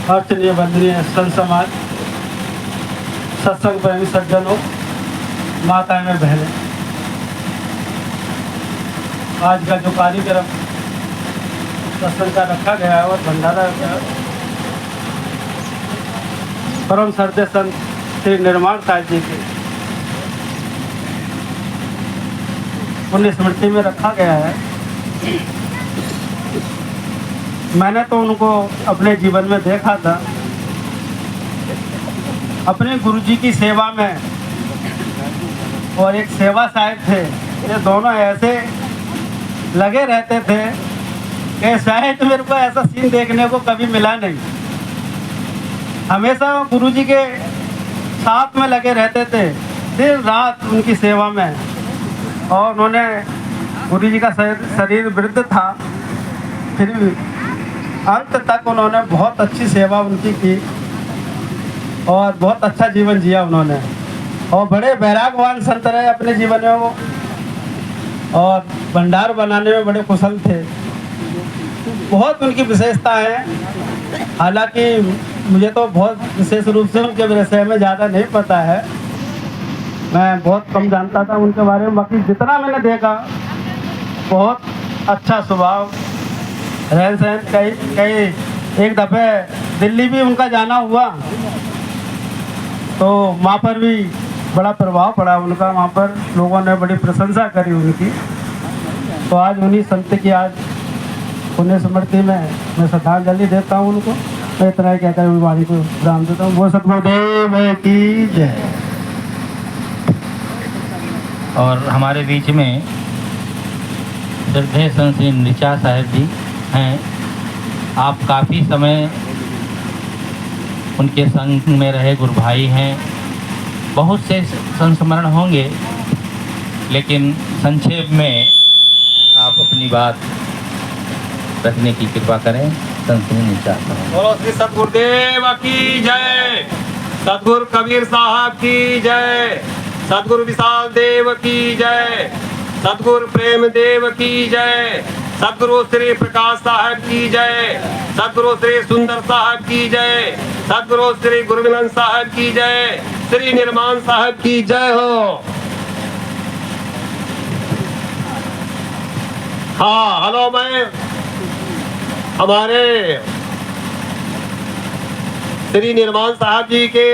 D: अर्चनीय वंदनीय संत समाज, सत्संग प्रेमी सज्जनों, माताएं में बहनें, आज का जो कार्यक्रम सत्संग का रखा गया है और भंडारा का परम श्रद्धेय संत श्री निर्माण साहिब जी की पुण्य स्मृति में रखा गया है। मैंने तो उनको अपने जीवन में देखा था, अपने गुरुजी की सेवा में, और एक सेवा साहब थे, ये दोनों ऐसे लगे रहते थे कि शायद मेरे को ऐसा सीन देखने को कभी मिला नहीं। हमेशा गुरुजी के साथ में लगे रहते थे, दिन रात उनकी सेवा में, और उन्होंने, गुरुजी का शरीर वृद्ध था, फिर भी अंत तक उन्होंने बहुत अच्छी सेवा उनकी की और बहुत अच्छा जीवन जिया उन्होंने, और बड़े वैरागवान संत रहे अपने जीवन में वो, और भंडार बनाने में बड़े कुशल थे। बहुत उनकी विशेषता है, हालांकि मुझे तो बहुत विशेष रूप से उनके विषय में ज़्यादा नहीं पता है, मैं बहुत कम जानता था उनके बारे में। बाकी जितना मैंने देखा, बहुत अच्छा स्वभाव, रहन सहन। कई एक दफ़े दिल्ली भी उनका जाना हुआ तो वहाँ पर भी बड़ा प्रभाव पड़ा उनका, वहाँ पर लोगों ने बड़ी प्रशंसा करी उनकी। तो आज उन्हीं संत की आज पुण्य स्मृति में मैं श्रद्धांजलि देता हूँ उनको। मैं इतना ही कहकर वाणी को विराम देता हूँ। वो सतगुरुदेव की जय।
G: और हमारे बीच में श्रद्धेय संत श्री ऋचा साहब जी हैं। आप काफ़ी समय उनके संग में रहे गुरु भाई हैं, बहुत से संस्मरण होंगे, लेकिन संक्षेप में आप अपनी बात रखने की कृपा करें। संत श्री ऋचा साहब।
D: बोलो श्री सतगुरुदेव की जय, सतगुरु कबीर साहब की जय, सतगुरु विशाल देव की जय, सतगुरु प्रेम देव की जय, सतगुरु श्री प्रकाश साहब की जय, सतगुरु श्री सुंदर साहब की जय, सतगुरु श्री गुरुविनंद साहब की जय, श्री निर्माण साहब की जय हो। हाँ, हेलो, मैं हमारे श्री निर्माण साहब जी के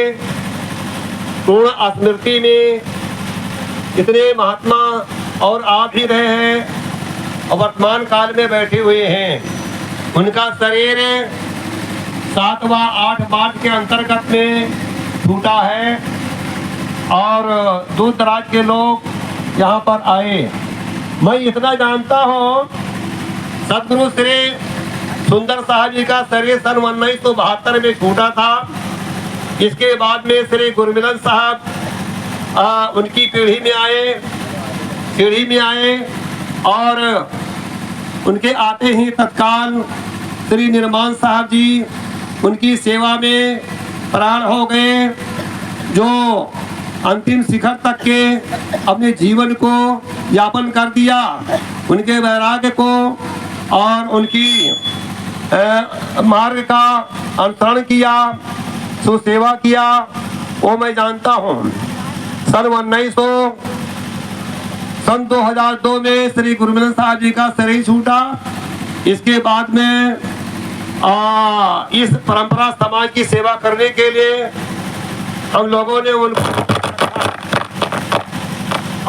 D: पूर्ण स्मृति में
I: इतने महात्मा और आ भी रहे हैं और वर्तमान काल में बैठे हुए हैं। उनका शरीर 7 व 8 मार्च के अंतर्गत में छूटा है और दूर दराज के लोग यहाँ पर आए। मैं इतना जानता हूँ, सदगुरु श्री सुंदर साहब जी का शरीर सन 1972 में छूटा था। इसके बाद में श्री गुरमिलन साहब उनकी पीढ़ी में आए और उनके आते ही तत्काल श्री निर्माण साहब जी उनकी सेवा में प्राण हो गए, जो अंतिम शिखर तक के अपने जीवन को यापन कर दिया। उनके वैराग्य को और उनकी मार्ग का अनुसरण किया, सुसेवा किया, वो मैं जानता हूँ। सन 2002 में श्री गुरमिलन साहब जी का शरीर छूटा। इसके बाद में इस परंपरा समाज की सेवा करने के लिए हम लोगों ने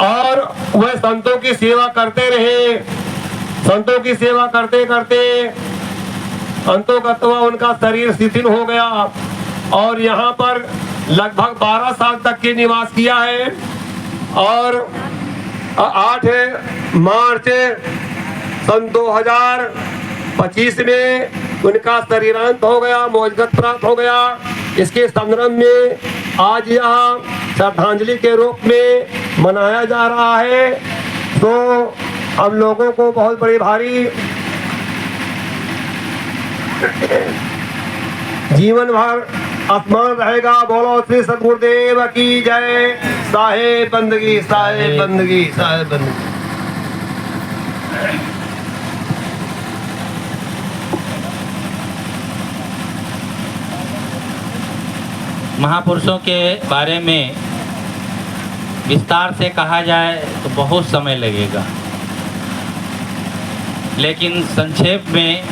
I: और वह संतों की सेवा करते रहे। संतों की सेवा करते करते अंतोगत्वा उनका शरीर शिथिल हो गया और यहाँ पर लगभग 12 साल तक के निवास किया है और 8 मार्च सन 2025 में उनका शरीरांत हो गया, मौजगत प्राप्त हो गया। इसके संदर्भ में आज यहाँ श्रद्धांजलि के रूप में मनाया जा रहा है। तो हम लोगों को बहुत बड़ी भारी जीवन भर अपमान रहेगा। बोलो श्री सदगुरुदेव की जय। साहेब बंदगी, साहेब बंदगी, साहेब बंदगी।
G: महापुरुषों के बारे में विस्तार से कहा जाए तो बहुत समय लगेगा, लेकिन संक्षेप में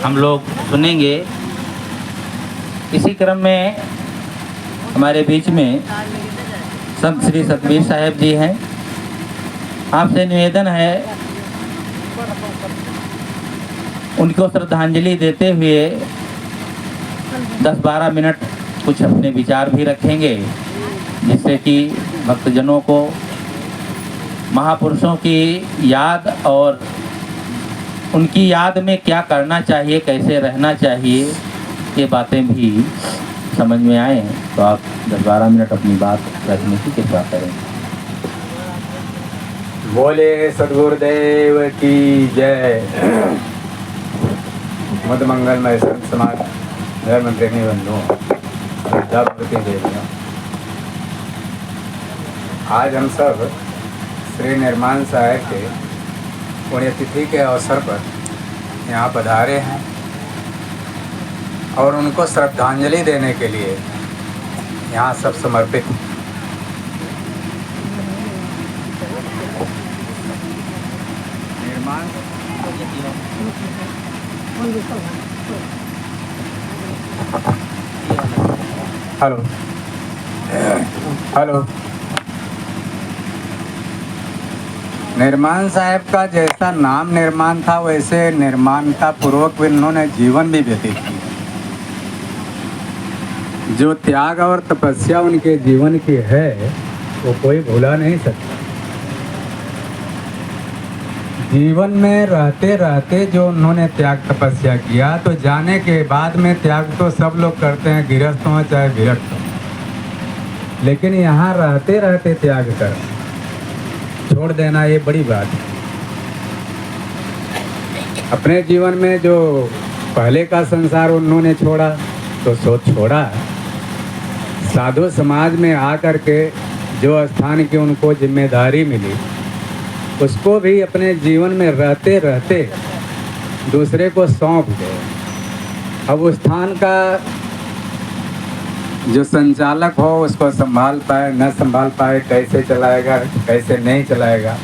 G: हम लोग सुनेंगे। इसी क्रम में हमारे बीच में संत श्री सतबीर साहब जी हैं। आपसे निवेदन है उनको श्रद्धांजलि देते हुए 10-12 मिनट कुछ अपने विचार भी रखेंगे, जिससे कि भक्तजनों को महापुरुषों की याद और उनकी याद में क्या करना चाहिए, कैसे रहना चाहिए, ये बातें भी समझ में आए। तो आप 10-12 मिनट अपनी बात रखने की कृपा करें।
J: बोले सदगुरुदेव की जय। मद मंगलमय संत समाज धर्म प्रेमी बंधुओं, श्रद्धापूर्ति देवियों, आज हम सब श्री निर्माण साहब के पुण्यतिथि के अवसर पर यहाँ पधारे हैं और उनको श्रद्धांजलि देने के लिए यहाँ सब समर्पित। निर्माण हेलो हेलो निर्माण साहब का जैसा नाम निर्माण था, वैसे निर्माणता पूर्वक उन्होंने जीवन भी व्यतीत किया। जो त्याग और तपस्या उनके जीवन की है वो कोई भुला नहीं सकता। जीवन में रहते रहते जो उन्होंने त्याग तपस्या किया, तो जाने के बाद में त्याग तो सब लोग करते हैं, गृहस्थ हो चाहे विरक्त हो, लेकिन यहाँ रहते रहते त्याग कर छोड़ देना ये बड़ी बात है। अपने जीवन में जो पहले का संसार उन्होंने छोड़ा तो सो छोड़ा, साधु समाज में आकर के जो स्थान की उनको जिम्मेदारी मिली उसको भी अपने जीवन में रहते रहते दूसरे को सौंप गए। अब उस स्थान का जो संचालक हो उसको संभाल पाए न संभाल पाए, कैसे चलाएगा कैसे नहीं चलाएगा,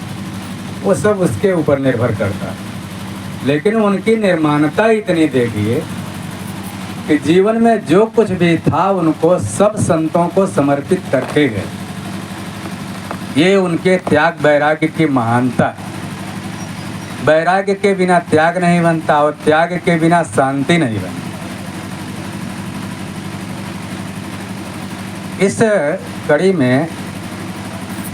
J: वो सब उसके ऊपर निर्भर करता है। लेकिन उनकी निर्माणता इतनी देखिए कि जीवन में जो कुछ भी था उनको सब संतों को समर्पित करके गए। ये उनके त्याग वैराग्य की महानता है। वैराग्य के बिना त्याग नहीं बनता और त्याग के बिना शांति नहीं बनती। इस कड़ी में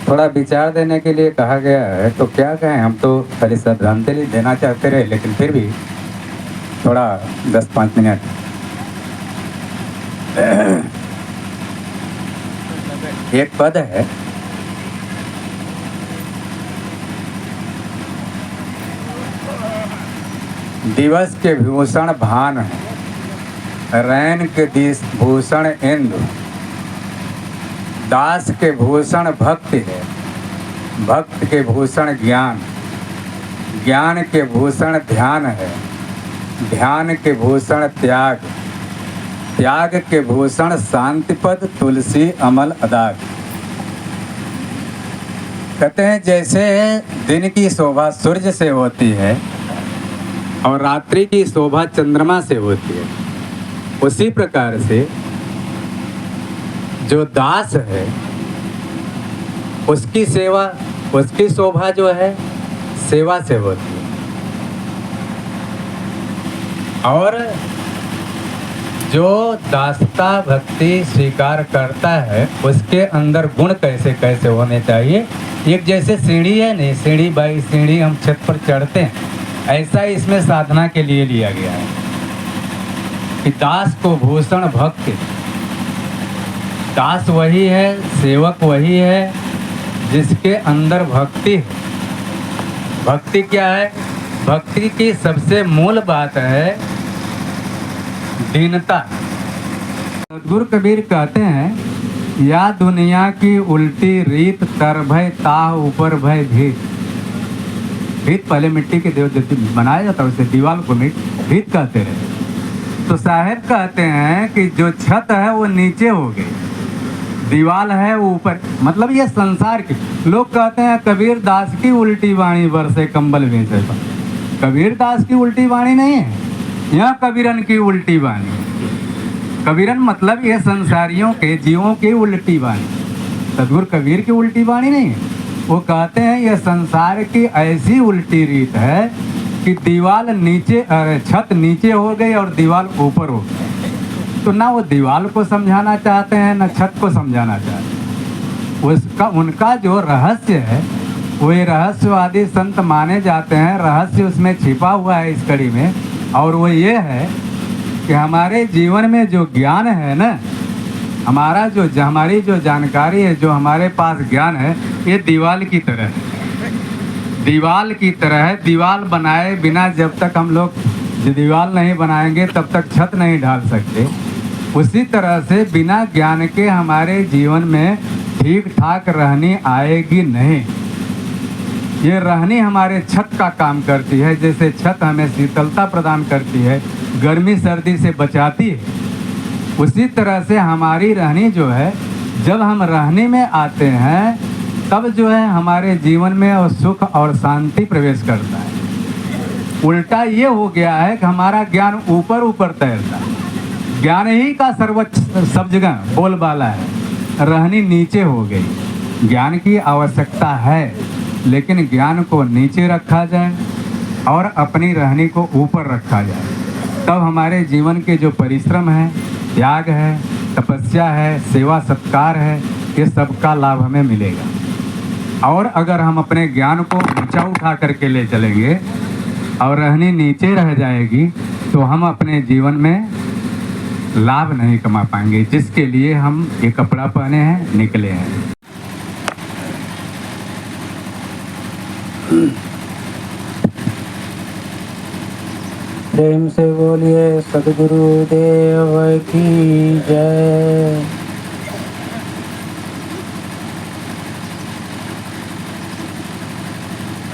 J: थोड़ा विचार देने के लिए कहा गया है, तो क्या कहें, हम तो खाली श्रद्धांजलि देना चाहते रहे, लेकिन फिर भी थोड़ा 10-5 मिनट। एक पद है, दिवस के भूषण भान है, रैन के भूषण इंद्र, दास के भूषण भक्ति है, भक्त के भूषण ज्ञान, ज्ञान के भूषण ध्यान है, ध्यान के भूषण त्याग, त्याग के भूषण शांति पद तुलसी अमल अदाग। कहते हैं जैसे दिन की शोभा सूर्य से होती है और रात्रि की शोभा चंद्रमा से होती है, उसी प्रकार से जो दास है उसकी सेवा, उसकी शोभा जो है सेवा से होती है। और जो दासता भक्ति स्वीकार करता है उसके अंदर गुण कैसे कैसे होने चाहिए। एक जैसे सीढ़ी है नहीं, सीढ़ी बाई सीढ़ी हम छत पर चढ़ते हैं, ऐसा इसमें साधना के लिए लिया गया है कि दास को भूषण भक्ति। दास वही है, सेवक वही है जिसके अंदर भक्ति है। भक्ति क्या है? भक्ति की सबसे मूल बात है दीनता। सद्गुरु कबीर कहते हैं, या दुनिया की उल्टी रीत तर भय ताह ऊपर भय भीत। भीत पहले मिट्टी के देव बनाया जाता है, उसे दीवार को भीत कहते रहे। तो साहेब कहते हैं कि जो छत है वो नीचे हो गई, दीवाल है वो ऊपर। मतलब ये संसार की। लोग कहते हैं कबीर दास की उल्टी वाणी बरसे कंबल बेचे पर। कबीर दास की उल्टी वाणी नहीं है, यहाँ कबीरन की उल्टी वाणी। कबीरन मतलब ये संसारियों के जीवों की उल्टी वाणी, सद्गुरु कबीर की उल्टी वाणी नहीं है। वो कहते हैं ये संसार की ऐसी उल्टी रीत है कि दीवाल नीचे, छत नीचे हो गई और दीवाल ऊपर हो गई। तो ना वो दीवाल को समझाना चाहते हैं ना छत को समझाना चाहते हैं। उसका उनका जो रहस्य है वो ये रहस्यवादी संत माने जाते हैं। रहस्य उसमें छिपा हुआ है इस कड़ी में, और वो ये है कि हमारे जीवन में जो ज्ञान है ना, हमारी जो जानकारी है, जो हमारे पास ज्ञान है, ये दीवाल की तरह है। दीवाल की तरह है। दीवाल बनाए बिना जब तक हम लोग दीवाल नहीं बनाएंगे तब तक छत नहीं ढाल सकते। उसी तरह से बिना ज्ञान के हमारे जीवन में ठीक ठाक रहनी आएगी नहीं। ये रहनी हमारे छत का काम करती है। जैसे छत हमें शीतलता प्रदान करती है, गर्मी सर्दी से बचाती है, उसी तरह से हमारी रहनी जो है, जब हम रहने में आते हैं तब जो है हमारे जीवन में और सुख और शांति प्रवेश करता है। उल्टा ये हो गया है कि हमारा ज्ञान ऊपर ऊपर तैरता है। ज्ञान ही का सर्वोच्च सब जगह बोलबाला है, रहनी नीचे हो गई। ज्ञान की आवश्यकता है, लेकिन ज्ञान को नीचे रखा जाए और अपनी रहनी को ऊपर रखा जाए, तब हमारे जीवन के जो परिश्रम है, त्याग है, तपस्या है, सेवा सत्कार है, ये सबका लाभ हमें मिलेगा। और अगर हम अपने ज्ञान को ऊंचा उठा करके ले चलेंगे और रहनी नीचे रह जाएगी, तो हम अपने जीवन में लाभ नहीं कमा पाएंगे, जिसके लिए हम ये कपड़ा पहने हैं, निकले हैं।
C: प्रेम से बोलिए सद्गुरु देव की जय।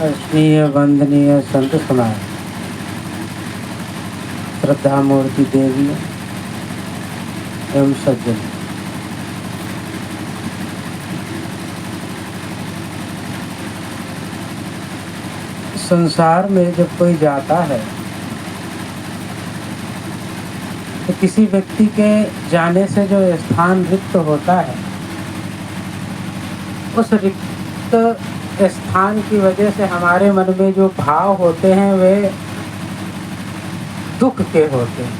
C: स्नेह वंदनीय संत समाज, श्रद्धा मूर्ति देवी एवं सज्जन, संसार में जब कोई जाता है तो किसी व्यक्ति के जाने से जो स्थान रिक्त होता है, उस स्थान की वजह से हमारे मन में जो भाव होते हैं वे दुख के होते हैं,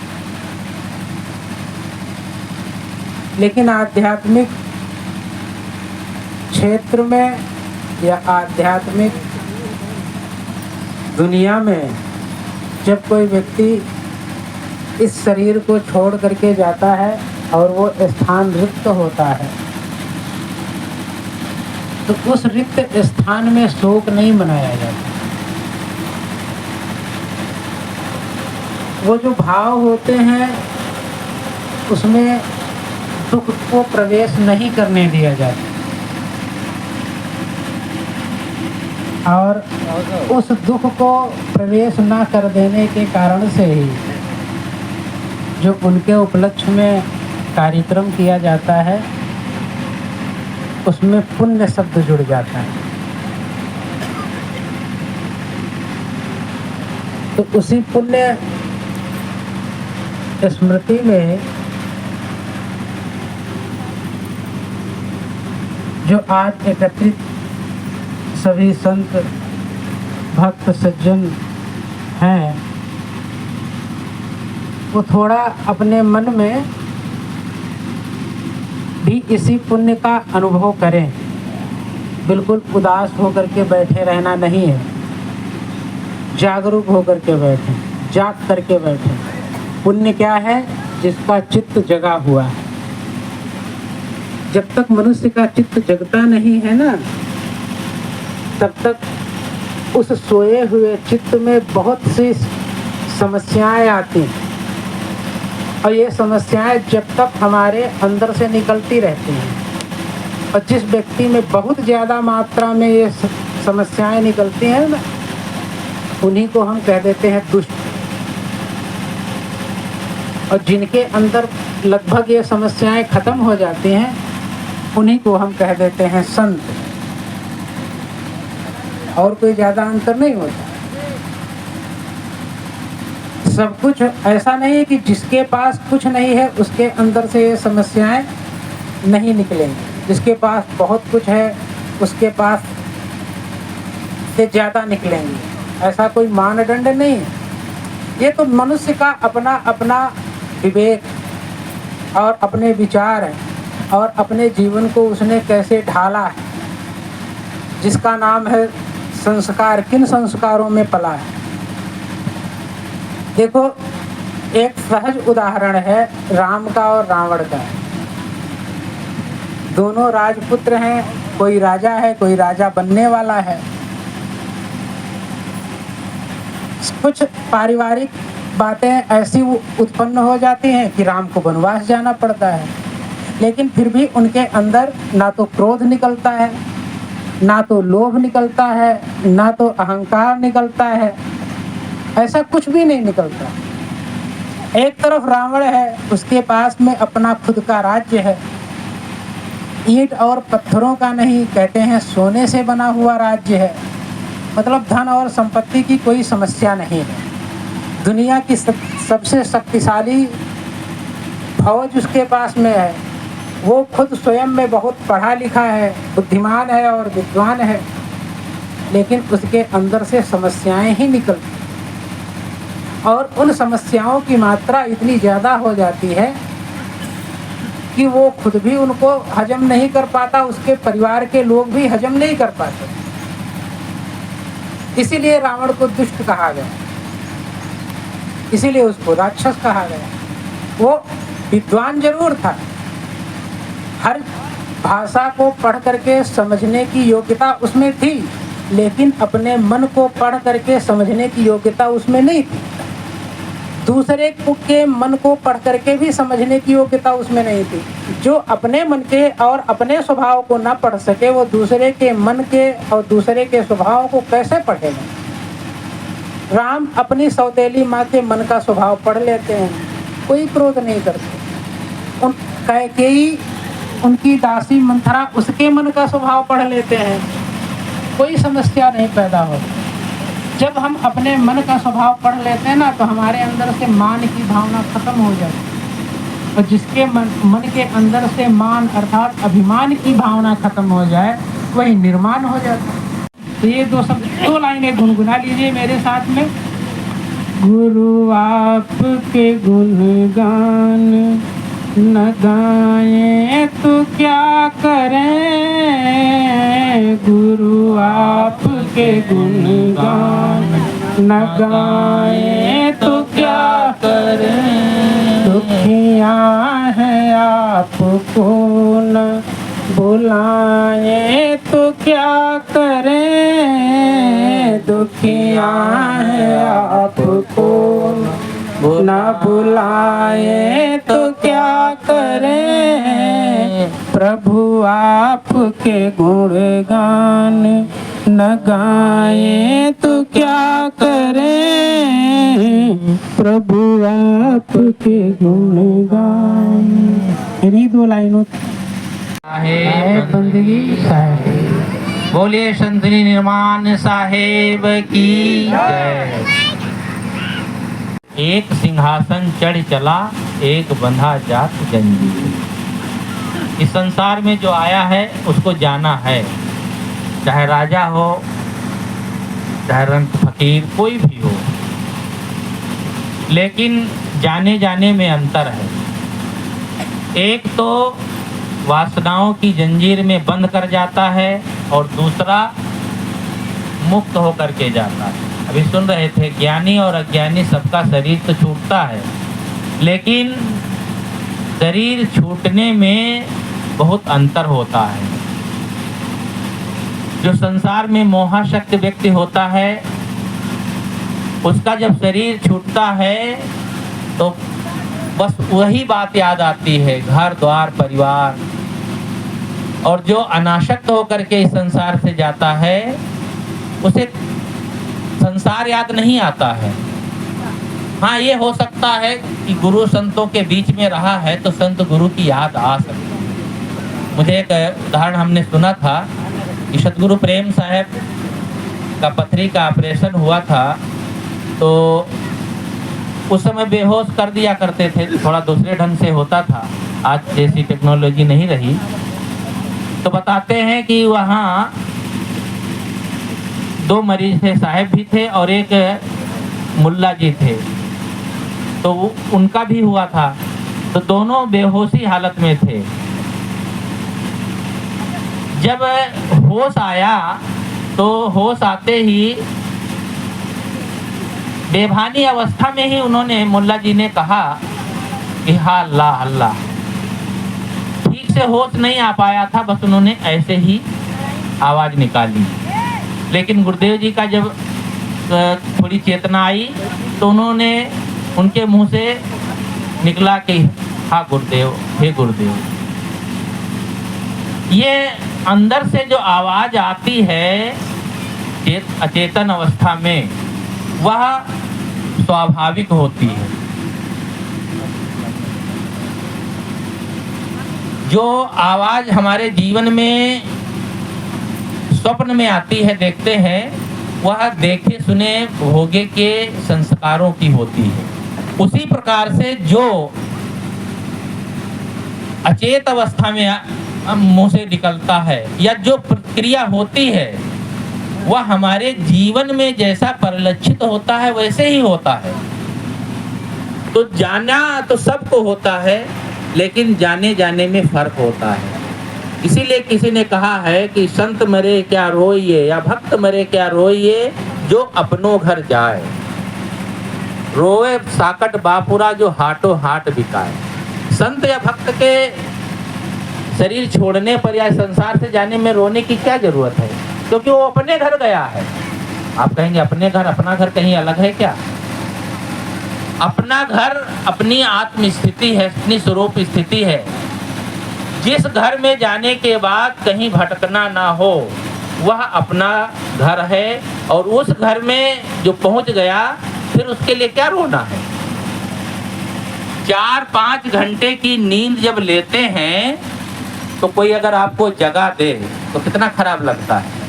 C: लेकिन आध्यात्मिक क्षेत्र में या आध्यात्मिक दुनिया में जब कोई व्यक्ति इस शरीर को छोड़ करके जाता है और वो स्थान रिक्त होता है, तो उस रिक्त स्थान में शोक नहीं मनाया जाता। वो जो भाव होते हैं उसमें दुख को प्रवेश नहीं करने दिया जाता, और उस दुख को प्रवेश ना कर देने के कारण से ही जो उनके उपलक्ष्य में कार्यक्रम किया जाता है उसमें पुण्य शब्द जुड़ जाता है। तो उसी पुण्य स्मृति में जो आज एकत्रित सभी संत भक्त सज्जन हैं, वो थोड़ा अपने मन में भी इसी पुण्य का अनुभव करें। बिल्कुल उदास होकर के बैठे रहना नहीं है, जागरूक होकर के बैठें, जाग करके बैठें। पुण्य क्या है? जिसका चित्त जगा हुआ है। जब तक मनुष्य का चित्त जगता नहीं है ना, तब तक उस सोए हुए चित्त में बहुत सी समस्याएं आती हैं, और ये समस्याएं जब तक हमारे अंदर से निकलती रहती हैं। और जिस व्यक्ति में बहुत ज़्यादा मात्रा में ये समस्याएं निकलती हैं ना, उन्हीं को हम कह देते हैं दुष्ट। और जिनके अंदर लगभग ये समस्याएं खत्म हो जाती हैं, उन्हीं को हम कह देते हैं संत। और कोई ज़्यादा अंतर नहीं होता। सब कुछ ऐसा नहीं है कि जिसके पास कुछ नहीं है उसके अंदर से ये समस्याएं नहीं निकलेंगी। जिसके पास बहुत कुछ है उसके पास से ज़्यादा निकलेंगी, ऐसा कोई मानदंड नहीं है। ये तो मनुष्य का अपना अपना विवेक और अपने विचार है, और अपने जीवन को उसने कैसे ढाला है, जिसका नाम है संस्कार। किन संस्कारों में पला है? देखो, एक सहज उदाहरण है राम का और रावण का। दोनों राजपुत्र हैं, कोई राजा है, कोई राजा बनने वाला है। कुछ पारिवारिक बातें ऐसी उत्पन्न हो जाती हैं कि राम को वनवास जाना पड़ता है, लेकिन फिर भी उनके अंदर ना तो क्रोध निकलता है, ना तो लोभ निकलता है, ना तो अहंकार निकलता है, ऐसा कुछ भी नहीं निकलता। एक तरफ रावण है, उसके पास में अपना खुद का राज्य है, ईंट और पत्थरों का नहीं, कहते हैं सोने से बना हुआ राज्य है। मतलब धन और संपत्ति की कोई समस्या नहीं है। दुनिया की सबसे शक्तिशाली फौज उसके पास में है। वो खुद स्वयं में बहुत पढ़ा लिखा है, बुद्धिमान है और विद्वान है, लेकिन उसके अंदर से समस्याएं ही निकलती, और उन समस्याओं की मात्रा इतनी ज़्यादा हो जाती है कि वो खुद भी उनको हजम नहीं कर पाता, उसके परिवार के लोग भी हजम नहीं कर पाते। इसीलिए रावण को दुष्ट कहा गया, इसीलिए उसको राक्षस कहा गया। वो विद्वान जरूर था, हर भाषा को पढ़ करके समझने की योग्यता उसमें थी, लेकिन अपने मन को पढ़ करके समझने की योग्यता उसमें नहीं थी। दूसरे के मन को पढ़ करके भी समझने की योग्यता उसमें नहीं थी। जो अपने मन के और अपने स्वभाव को ना पढ़ सके, वो दूसरे के मन के और दूसरे के स्वभाव को कैसे पढ़ेगा? राम अपनी सौतेली माँ के मन का स्वभाव पढ़ लेते हैं, कोई क्रोध नहीं करते। उन कैकेयी, उनकी दासी मंथरा, उसके मन का स्वभाव पढ़ लेते हैं, कोई समस्या नहीं पैदा होती। जब हम अपने मन का स्वभाव पढ़ लेते हैं ना, तो हमारे अंदर से मान की भावना खत्म हो जाती है। और जिसके मन के अंदर से मान अर्थात अभिमान की भावना खत्म हो जाए,
H: वही निर्माण हो जाता है। तो ये दो लाइनें गुनगुना लीजिए मेरे साथ में। गुरु आपके गुणगान न गाएं तो क्या करें, गुरु आपके गुणगान न गाएं तो क्या करें, दुखिया है आपको न बुलाएं तो क्या करें, दुखिया है आपको न बुलाएं तो क्या करें, प्रभु आपके गुणगान न गाएं तो क्या करें, प्रभु आपके गुणगान। इन्हीं दो लाइनों बंदगी साहेब।
G: बोलिए संतनी निर्माण साहेब की जय। एक सिंहासन चढ़ चला, एक बंधा जात जंजीर। इस संसार में जो आया है उसको जाना है, चाहे राजा हो चाहे रंत फकीर कोई भी हो, लेकिन जाने जाने में अंतर है। एक तो वासनाओं की जंजीर में बंद कर जाता है और दूसरा मुक्त होकर के जाता है। अभी सुन रहे थे ज्ञानी और अज्ञानी सबका शरीर तो छूटता है, लेकिन शरीर छूटने में बहुत अंतर होता है। जो संसार में मोहाशक्त व्यक्ति होता है उसका जब शरीर छूटता है तो बस वही बात याद आती है, घर द्वार परिवार। और जो अनासक्त होकर के इस संसार से जाता है उसे संसार याद नहीं आता है। हाँ, ये हो सकता है कि गुरु संतों के बीच में रहा है तो संत गुरु की याद आ सकती है। मुझे एक उदाहरण हमने सुना था कि सतगुरु प्रेम साहब का पथरी का ऑपरेशन हुआ था, तो उस समय बेहोश कर दिया करते थे, थोड़ा दूसरे ढंग से होता था, आज जैसी टेक्नोलॉजी नहीं रही। तो बताते हैं कि वहाँ 2 मरीज थे, साहब भी थे और एक मुल्ला जी थे, तो उनका भी हुआ था। तो दोनों बेहोशी हालत में थे। जब होश आया तो होश आते ही बेभानी अवस्था में ही उन्होंने, मुल्ला जी ने कहा कि हा अल्लाह अल्लाह। ठीक से होश नहीं आ पाया था, बस उन्होंने ऐसे ही आवाज़ निकाली। लेकिन गुरुदेव जी का जब थोड़ी चेतना आई तो उन्होंने, उनके मुंह से निकला कि हाँ गुरुदेव, हे गुरुदेव। ये अंदर से जो आवाज़ आती है अचेतन अवस्था में, वह स्वाभाविक होती है। जो आवाज़ हमारे जीवन में स्वप्न में आती है, देखते हैं, वह देखे सुने भोगे के संस्कारों की होती है। उसी प्रकार से जो अचेत अवस्था में मुंह से निकलता है या जो प्रक्रिया होती है, वह हमारे जीवन में जैसा परिलक्षित होता है वैसे ही होता है। तो जाना तो सबको होता है, लेकिन जाने जाने में फर्क होता है। इसीलिए किसी ने कहा है कि संत मरे क्या रोइए या भक्त मरे क्या रोइए, जो अपनों घर जाए। रोए साकट बापुरा, जो हाटो हाट बिकाए। संत या भक्त के शरीर छोड़ने पर या संसार से जाने में रोने की क्या जरूरत है, क्योंकि वो अपने घर गया है। आप कहेंगे अपने घर, अपना घर कहीं अलग है क्या? अपना घर अपनी आत्म स्थिति है, अपनी स्वरूप स्थिति है। जिस घर में जाने के बाद कहीं भटकना ना हो, वह अपना घर है। और उस घर में जो पहुंच गया, फिर उसके लिए क्या रोना है? 4-5 घंटे की नींद जब लेते हैं तो कोई अगर आपको जगा दे तो कितना खराब लगता है।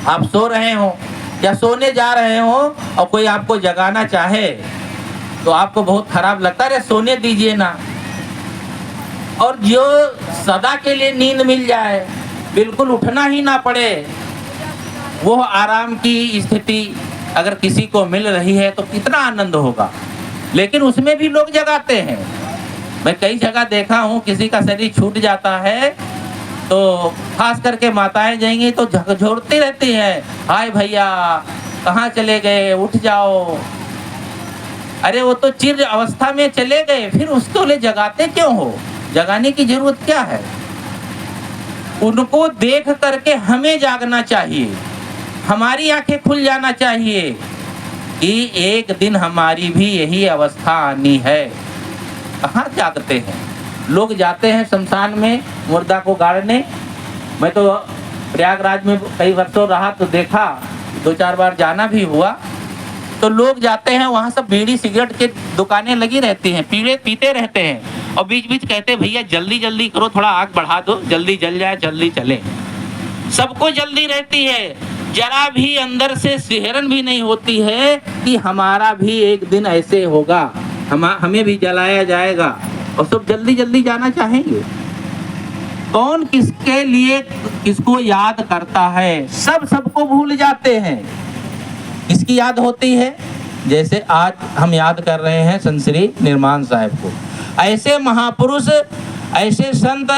G: आप सो रहे हो या सोने जा रहे हो और कोई आपको जगाना चाहे तो आपको बहुत खराब लगता है, अरे सोने दीजिए ना। और जो सदा के लिए नींद मिल जाए बिल्कुल उठना ही ना पड़े, वो आराम की स्थिति अगर किसी को मिल रही है तो कितना आनंद होगा। लेकिन उसमें भी लोग जगाते हैं। मैं कई जगह देखा हूँ, किसी का शरीर छूट जाता है तो खास करके माताएं जाएंगी तो झकझोरती रहती हैं, हाय भैया कहाँ चले गए, उठ जाओ। अरे वो तो चिर अवस्था में चले गए, फिर उसको ले जगाते क्यों हो? जगाने की जरूरत क्या है? उनको देख करके हमें जागना चाहिए, हमारी आंखें खुल जाना चाहिए कि एक दिन हमारी भी यही अवस्था आनी है। कहाँ जागते हैं लोग? जाते हैं शमशान में मुर्दा को गाड़ने। मैं तो प्रयागराज में कई वर्षों रहा तो देखा, 2-4 बार जाना भी हुआ, तो लोग जाते हैं वहाँ सब बीड़ी सिगरेट की दुकानें लगी रहती हैं, पीते रहते हैं और बीच बीच कहते भैया जल्दी जल्दी करो, थोड़ा आग बढ़ा दो, जल्दी जल जाए, जल्दी चले। सबको जल्दी रहती है, जरा भी अंदर से सिहरन भी नहीं होती है कि हमारा भी एक दिन ऐसे होगा, हमें भी जलाया जाएगा, और सब जल्दी जल्दी जाना चाहेंगे। कौन किसके लिए किसको याद करता है? सब सबको भूल जाते हैं। किसकी याद होती है? जैसे आज हम याद कर रहे हैं संत श्री निर्माण साहब को। ऐसे महापुरुष, ऐसे संत,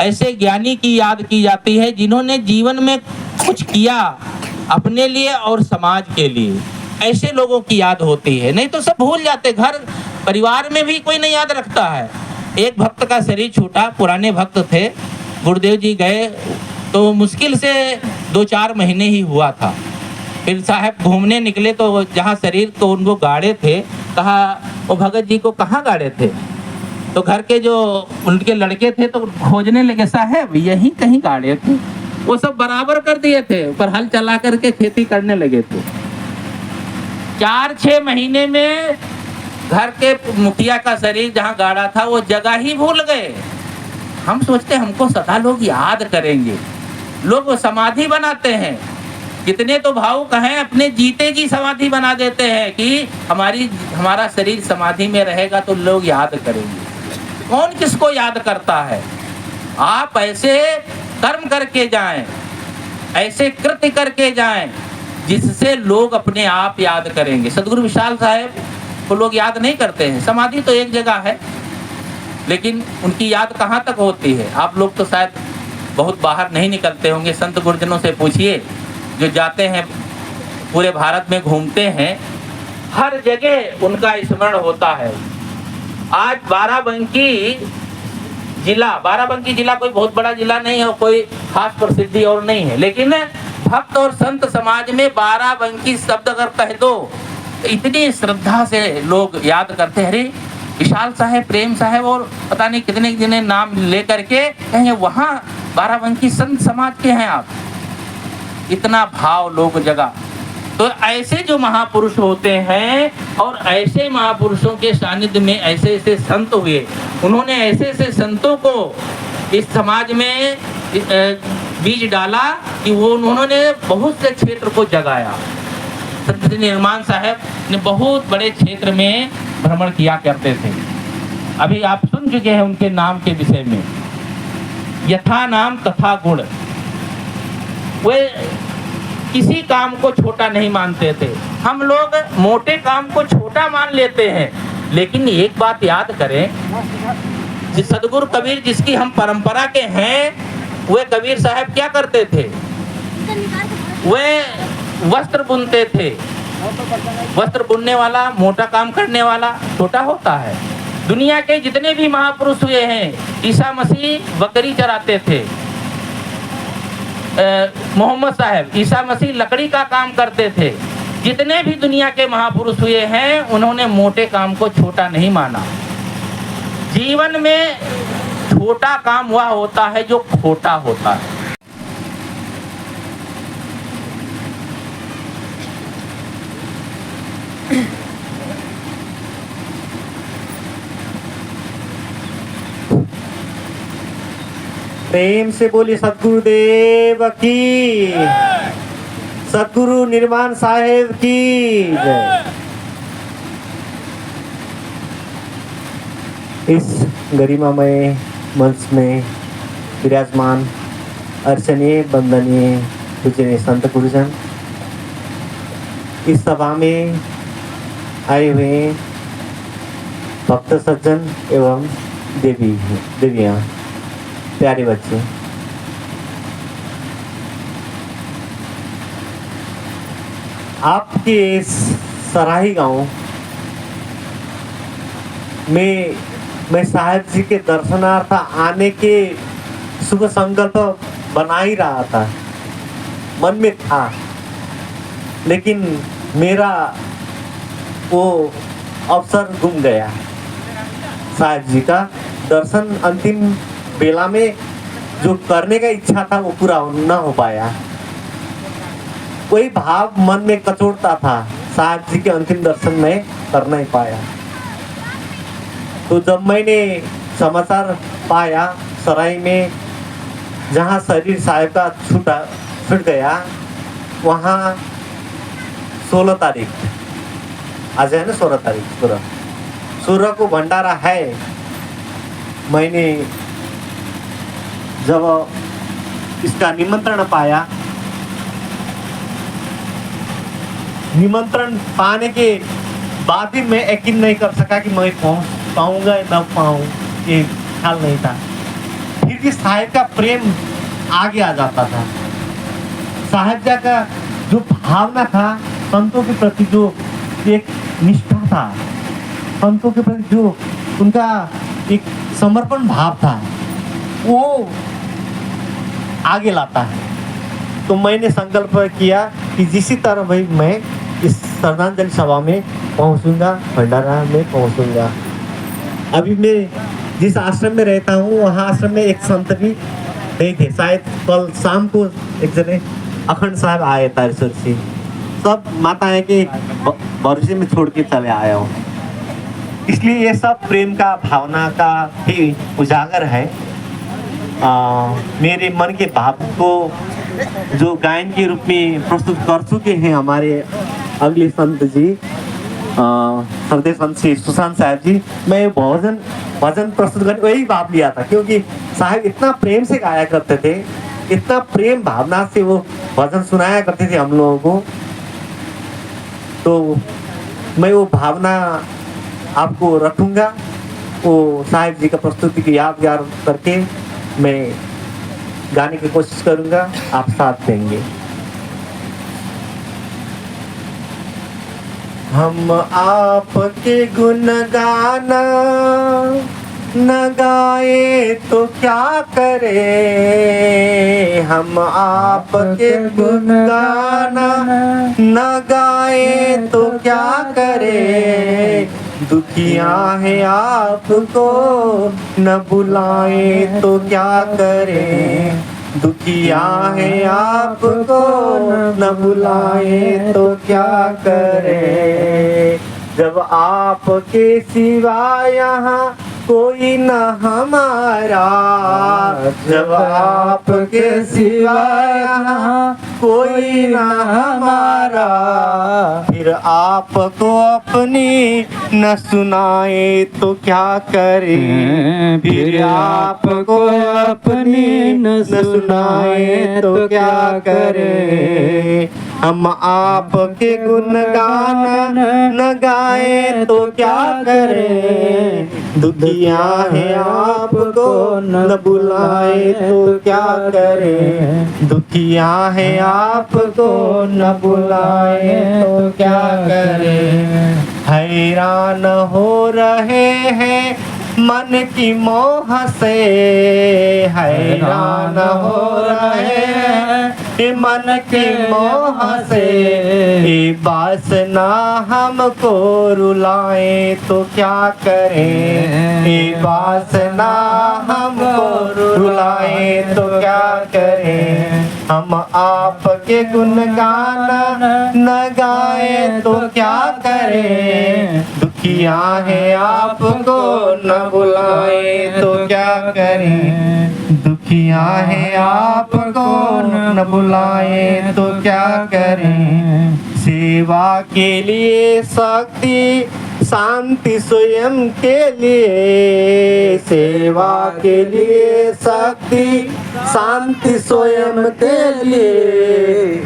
G: ऐसे ज्ञानी की याद की जाती है जिन्होंने जीवन में कुछ किया अपने लिए और समाज के लिए। ऐसे लोगों की याद होती है, नहीं तो सब भूल जाते। घर परिवार में भी कोई नहीं याद रखता है। एक भक्त का शरीर छूटा, पुराने भक्त थे, गुरुदेव जी गए तो मुश्किल से 2-4 महीने ही हुआ था। फिर साहब घूमने निकले तो जहाँ शरीर को उनको गाड़े थे, कहा वो भगत जी को कहाँ गाड़े थे? तो घर के जो उनके लड़के थे तो खोजने लगे, साहब यहीं कहीं गाड़े थे। वो सब बराबर कर दिए थे, पर हल चला करके खेती करने लगे थे। 4-6 महीने में घर के मुखिया का शरीर जहाँ गाड़ा था वो जगह ही भूल गए। हम सोचते हमको सदा लोग याद करेंगे, लोग समाधि बनाते हैं। कितने तो भावुक हैं, अपने जीते जी समाधि बना देते हैं कि हमारा शरीर समाधि में रहेगा तो लोग याद करेंगे। कौन किसको याद करता है? आप ऐसे कर्म करके जाएं, ऐसे कृत्य करके जाएं जिससे लोग अपने आप याद करेंगे। सदगुरु विशाल साहब को लोग याद नहीं करते हैं। समाधि तो एक जगह है, लेकिन उनकी याद कहाँ तक होती है? आप लोग तो शायद बहुत बाहर नहीं निकलते होंगे। संत गुरुजनों से पूछिए, जो जाते हैं पूरे भारत में घूमते हैं, हर जगह उनका स्मरण होता है। आज बाराबंकी जिला कोई बहुत बड़ा जिला नहीं है, कोई खास प्रसिद्धि और नहीं है, लेकिन भक्त और संत समाज में बाराबंकी शब्द अगर कह दो तो इतनी श्रद्धा से लोग याद करते हैं। अरे विशाल साहब, प्रेम साहब और पता नहीं कितने कितने नाम लेकर के कहेंगे वहाँ बाराबंकी संत समाज के हैं आप। इतना भाव लोग जगा। तो ऐसे जो महापुरुष होते हैं और ऐसे महापुरुषों के सानिध्य में ऐसे ऐसे संत हुए, उन्होंने ऐसे ऐसे संतों को इस समाज में बीज डाला कि वो उन्होंने बहुत से क्षेत्र को जगाया। संत निर्माण साहब ने बहुत बड़े क्षेत्र में भ्रमण किया करते थे। अभी आप सुन चुके हैं उनके नाम के विषय में, यथा नाम तथा गुण। वे किसी काम को छोटा नहीं मानते थे। हम लोग मोटे काम को छोटा मान लेते हैं, लेकिन एक बात याद करें, जिस सदगुरु कबीर जिसकी हम परंपरा के हैं, वे कबीर साहब क्या करते थे? वे वस्त्र बुनते थे। वस्त्र बुनने वाला, मोटा काम करने वाला छोटा होता है। दुनिया के जितने भी महापुरुष हुए हैं, ईसा मसीह बकरी चराते थे, मोहम्मद साहब ईसा मसीह लकड़ी का काम करते थे। जितने भी दुनिया के महापुरुष हुए हैं, उन्होंने मोटे काम को छोटा नहीं माना। जीवन में छोटा काम वह होता है जो खोटा होता है।
B: प्रेम से बोली सदगुरुदेव की, सदगुरु निर्माण साहेब की जय। इस गरिमामय मंच में विराजमान अर्चनीय वंदनीय पूजनीय संत गुरुजन, इस सभा में आए हुए भक्त सज्जन एवं देवियाँ, प्यारे बच्चे, आपके इस सराही गांव में मैं साहेब जी के दर्शनार्थ आने के शुभ संकल्प बना ही रहा था, मन में था, लेकिन मेरा वो अवसर गुम गया। साहेब जी का दर्शन अंतिम बेला में जो करने का इच्छा था वो पूरा न हो पाया। वही भाव मन में कचोटता था, साहेब जी के अंतिम दर्शन में कर नहीं पाया। तो जब मैंने समाचार पाया सराय में जहाँ शरीर साहेब का छूट गया, वहाँ 16 तारीख, आज है ना 16 तारीख, 16 को भंडारा है। मैंने जब इसका निमंत्रण पाया, निमंत्रण पाने के बाद भी मैं यकीन नहीं कर सका कि मैं पहुंच पाऊंगा या न पाऊं, ये ख्याल नहीं था। फिर भी साहेब का प्रेम आगे आ जाता था। साहेब जी का जो भावना था, संतों के प्रति जो एक निष्ठा था, संतों के प्रति जो उनका एक समर्पण भाव था, वो आगे लाता है। तो मैंने संकल्प किया कि जिसी तरह भाई मैं इस श्रद्धांजलि सभा में पहुंचूंगा, भंडारा में पहुंचूंगा। अभी मैं जिस आश्रम में रहता हूँ, वहाँ आश्रम में एक संत भी नहीं थे। शायद कल शाम को एक जने अखंड साहब आए तारसुर से, सब माताएं के भरोसे में छोड़ के चले आया हूँ। इसलिए ये सब प्रेम का, भावना का ही उजागर है। मेरे मन के भाव को जो गायन के रूप में प्रस्तुत कर चुके हैं हमारे अगले संत जी, श्रद्धेय संत श्री सुशांत साहब जी। मैं भजन प्रस्तुत करने वही भाव लिया था, क्योंकि साहब इतना प्रेम से गाया करते थे, इतना प्रेम भावना से वो भजन सुनाया करते थे हम लोगों को। तो मैं वो भावना आपको रखूंगा, वो साहिब जी का प्रस्तुति की यादगार करके मैं गाने की कोशिश करूंगा, आप साथ देंगे। हम आपके गुण गाना न गाए तो क्या करे, हम आपके गुण गाना न गाए तो क्या करे, दुखिया है आपको न बुलाए तो क्या करे, दुखिया है आपको न बुलाए तो क्या करे, जब आपके सिवा यहाँ कोई न हमारा, जब आपके सिवा यहाँ कोई न हमारा, फिर आपको अपनी न सुनाए तो क्या करे, फिर आपको अपनी न सुनाए तो क्या करे, हम आपके गुणगान न गाए तो क्या करे, दुखिया है आपको न बुलाए तो क्या करे, दुखिया है आपको न बुलाए तो क्या करे, हैरान हो रहे हैं मन की मोह से, हैरान हो रहे हैं मन की मोह से, ये वासना हमको रुलाए तो क्या करें, ये वासना हमको रुलाए तो क्या करें, हम आपके गुणगान न गाए तो क्या करें, दुखिया है आपको न बुलाए तो क्या करें, दुखिया है आपको न बुलाए तो क्या करें, सेवा के लिए शक्ति शांति स्वयं के लिए, सेवा के लिए शक्ति शांति स्वयं के लिए।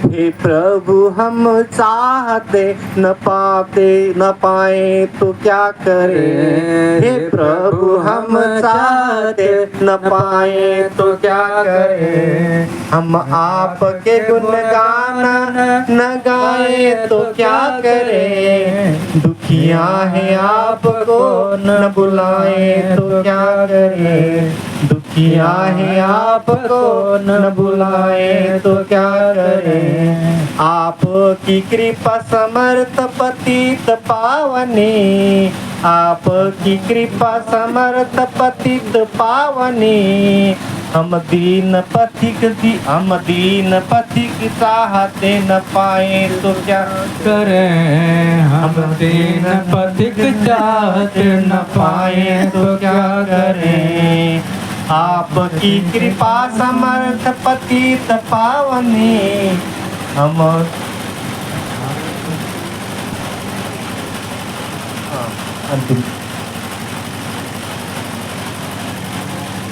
B: हे प्रभु हम चाहते न पाए तो क्या करें। हे प्रभु हम चाहते न पाए तो क्या करें। हम आपके गुणगान न गाए तो क्या करें। दुखिया है आपको न बुलाए तो क्या करें। दुखिया है आपको न बुलाए तो क्या करें। आपकी कृपा समर्थ पतित पावनी। आपकी कृपा समर्थ पतित पावनी। हम दीन पथिक चाहते न पाए तो क्या करें। हम दीन पथिक चाहते न पाए तो क्या करें। आपकी कृपा समर्थ पतित पावनी। हम अंतिम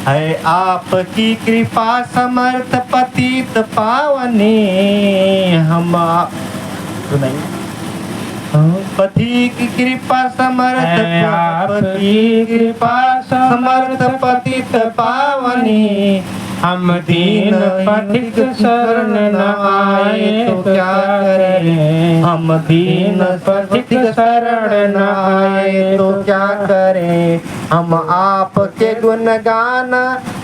B: है आपकी कृपा समर्थ पतित पावनी। हम सुनाइए। पथिक कृपा समर्थ आपकी कृपा समर्थ पतित पावनी। हम दीन पथिक शरण न आए तो क्या करें। हम दीन पथिक शरण न आए तो क्या करें। हम आपके गुणगान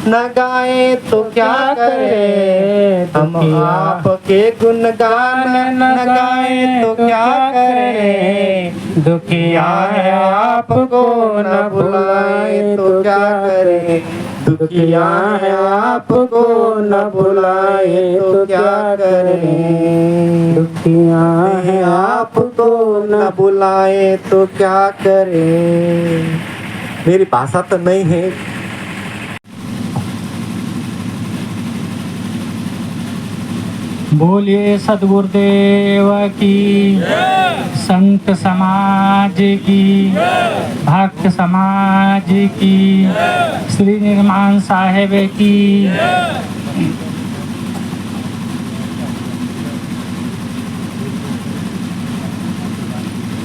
B: न गाए तो क्या करें। हम आपके गुणगान न गाए तो क्या करें। दुखिया है आपको न बुलाए तो क्या करें। दुखिया है आपको न बुलाए तो क्या करें। दुखिया है आपको न बुलाए तो क्या करें। मेरी भाषा तो नहीं है।
H: बोलिए सद्गुरुदेव की, संत समाज की, भक्त समाज की, श्री निर्माण साहेब की।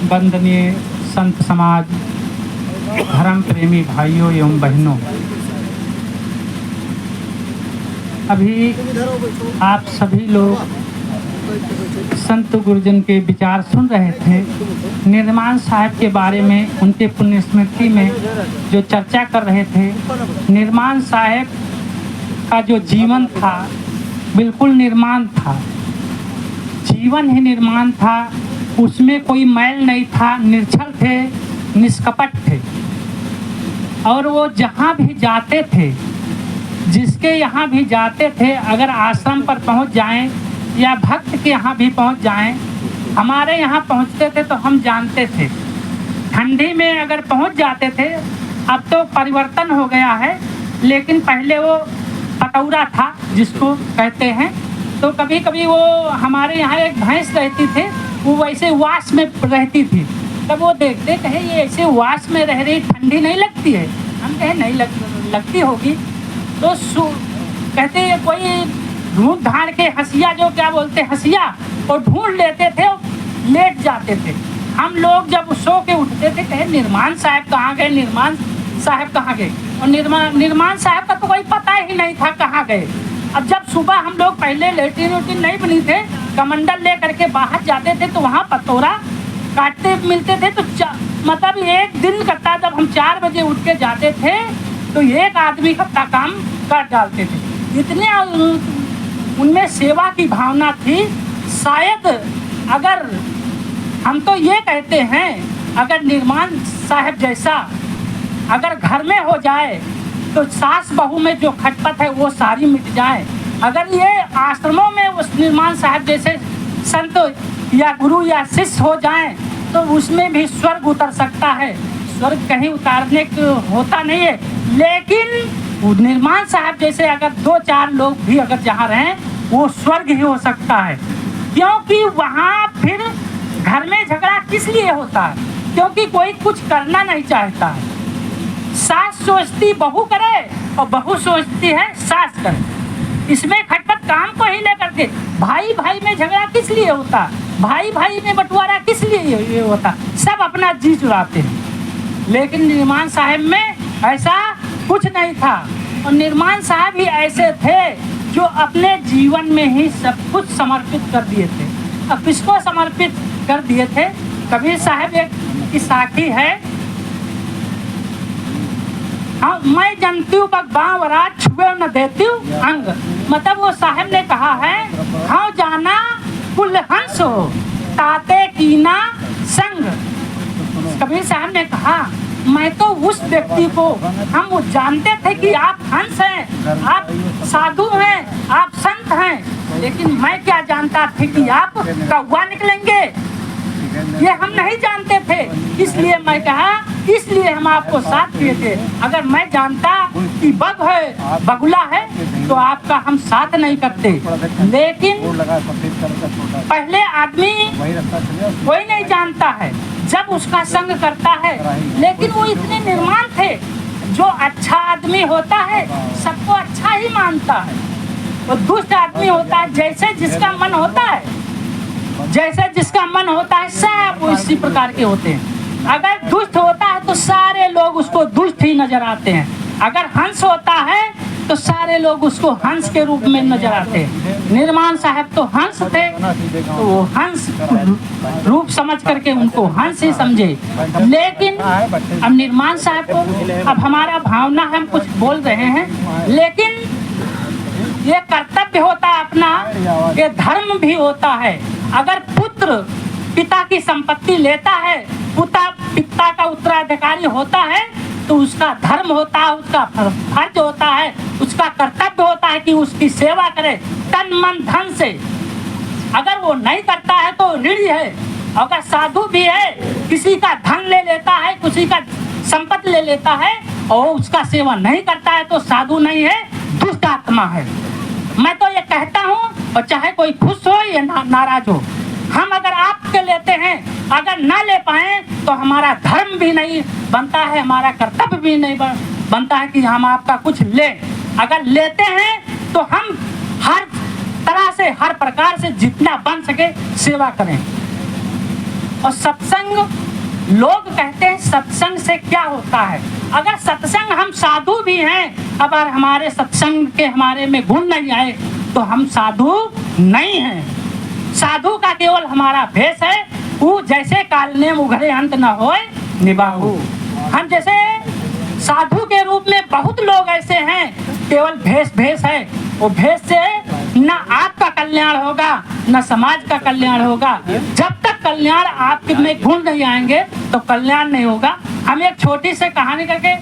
H: वंदनीय संत समाज, धर्म प्रेमी भाइयों एवं बहनों, अभी आप सभी लोग संत गुरुजन के विचार सुन रहे थे। निर्माण साहब के बारे में, उनके पुण्य स्मृति में जो चर्चा कर रहे थे। निर्माण साहब का जो जीवन था बिल्कुल निर्माण था, जीवन ही निर्माण था। उसमें कोई मैल नहीं था, निर्छल थे, निष्कपट थे। और वो जहाँ भी जाते थे, जिसके यहाँ भी जाते थे, अगर आश्रम पर पहुँच जाएं या भक्त के यहाँ भी पहुँच जाएं, हमारे यहाँ पहुँचते थे तो हम जानते थे। ठंडी में अगर पहुँच जाते थे, अब तो परिवर्तन हो गया है, लेकिन पहले वो पतौरा था जिसको कहते हैं। तो कभी कभी वो हमारे यहाँ एक भैंस रहती थी, वो वैसे वास में रहती थी। तब वो देखते कहे ये ऐसे वास में रह रही, ठंडी नहीं लगती है। हम कहे नहीं लगती होगी। तो कहते ये कोई ढूंढ ढांड के हंसिया, जो क्या बोलते हंसिया, और ढूंढ लेते थे और लेट जाते थे। हम लोग जब सो के उठते थे कहे निर्माण साहब कहाँ गए, निर्माण साहब कहाँ गए। और निर्माण साहब का तो कोई पता ही नहीं था कहाँ गए। अब जब सुबह हम लोग, पहले लेटिन वेटिन नहीं बनी थे, कमंडल ले करके बाहर जाते थे तो वहाँ पतोरा काटते मिलते थे। तो मतलब एक दिन करता, जब हम 4 बजे उठ के जाते थे तो एक आदमी का काम कर डालते थे। इतने उनमें सेवा की भावना थी। शायद अगर हम तो ये कहते हैं, अगर निर्माण साहब जैसा अगर घर में हो जाए तो सास बहू में जो खटपट है वो सारी मिट जाए। अगर ये आश्रमों में उस निर्माण साहब जैसे संत या गुरु या शिष्य हो जाएं तो उसमें भी स्वर्ग उतर सकता है। स्वर्ग कहीं उतारने को होता नहीं है, लेकिन निर्माण साहब जैसे अगर 2-4 लोग भी अगर जहाँ रहें वो स्वर्ग ही हो सकता है। क्योंकि वहाँ फिर घर में झगड़ा किस लिए होता है? क्योंकि कोई कुछ करना नहीं चाहता है। सास सोचती बहू करे और बहू सोचती है सास करे। इसमें खटपट काम को ही लेकर के, भाई भाई में झगड़ा किस लिए होता, भाई भाई में बंटवारा किस लिए ये होता, सब अपना जी चुराते हैं। लेकिन निर्माण साहब में ऐसा कुछ नहीं था, और निर्माण साहब ही ऐसे थे जो अपने जीवन में ही सब कुछ समर्पित कर दिए थे। अब किसको समर्पित कर दिए थे? कबीर साहब एक की साखी है, हाँ मैं जनती हूँ बाँव रात छुए न देती हूँ अंग, मतलब वो साहब ने कहा है हाँ जाना कुल हंस हो ताते कीना संग। कबीर साहब ने कहा मैं तो उस व्यक्ति को, हम वो जानते थे कि आप हंस हैं, आप साधु हैं, आप संत हैं, लेकिन मैं क्या जानता था कि आप कौवा निकलेंगे, ये हम नहीं जानते थे। इसलिए मैं कहा, इसलिए हम आपको साथ दिए थे। अगर मैं जानता कि बग है, बगुला है, तो आपका हम साथ नहीं करते। लेकिन पहले आदमी कोई नहीं जानता है जब उसका संग करता है, लेकिन वो इतने निर्माण थे, जो अच्छा आदमी होता है सबको अच्छा ही मानता है, और दुष्ट आदमी होता है जैसे जिसका मन होता है, जैसे जिसका मन होता है सब वो इसी प्रकार के होते हैं। अगर दुष्ट होता है तो सारे लोग उसको दुष्ट ही नजर आते हैं, अगर हंस होता है तो सारे लोग उसको हंस के रूप में नजर आते हैं। निर्माण साहब तो हंस थे, तो वो हंस रूप समझ करके उनको हंस ही समझे। लेकिन अब निर्माण साहब को, अब हमारा भावना हम कुछ बोल रहे हैं, लेकिन ये कर्तव्य होता है अपना, ये धर्म भी होता है। अगर पुत्र पिता की संपत्ति लेता है, पिता का उत्तराधिकारी होता है, तो उसका धर्म होता है, उसका फर्ज होता है, उसका कर्तव्य होता है कि उसकी सेवा करे तन मन धन से। अगर वो नहीं करता है तो ऋणी है। अगर साधु भी है, किसी का धन ले लेता है, किसी का संपत्ति ले लेता है और उसका सेवा नहीं करता है, तो साधु नहीं है, दुष्ट आत्मा है। मैं तो ये कहता हूँ, और चाहे कोई खुश हो या नाराज हो, हम अगर आपके लेते हैं, अगर ना ले पाए तो हमारा धर्म भी नहीं बनता है, हमारा कर्तव्य भी नहीं बनता है कि हम आपका कुछ लें। अगर लेते हैं तो हम हर तरह से, हर प्रकार से जितना बन सके सेवा करें। और सत्संग, लोग कहते हैं सत्संग से क्या होता है? अगर सत्संग, हम साधु भी हैं, अगर हमारे सत्संग के हमारे में गुण नहीं आए तो हम साधु नहीं हैं। साधु का केवल हमारा भेष है, वो जैसे काल ने उघरे अंत न होए निबाहु। हम जैसे साधु के रूप में बहुत लोग ऐसे हैं, केवल भेष है, वो भेष से न आपका कल्याण होगा न समाज का कल्याण होगा। जब तक कल्याण आपके में गुण नहीं आएंगे तो कल्याण नहीं होगा। हम एक छोटी सी कहानी करके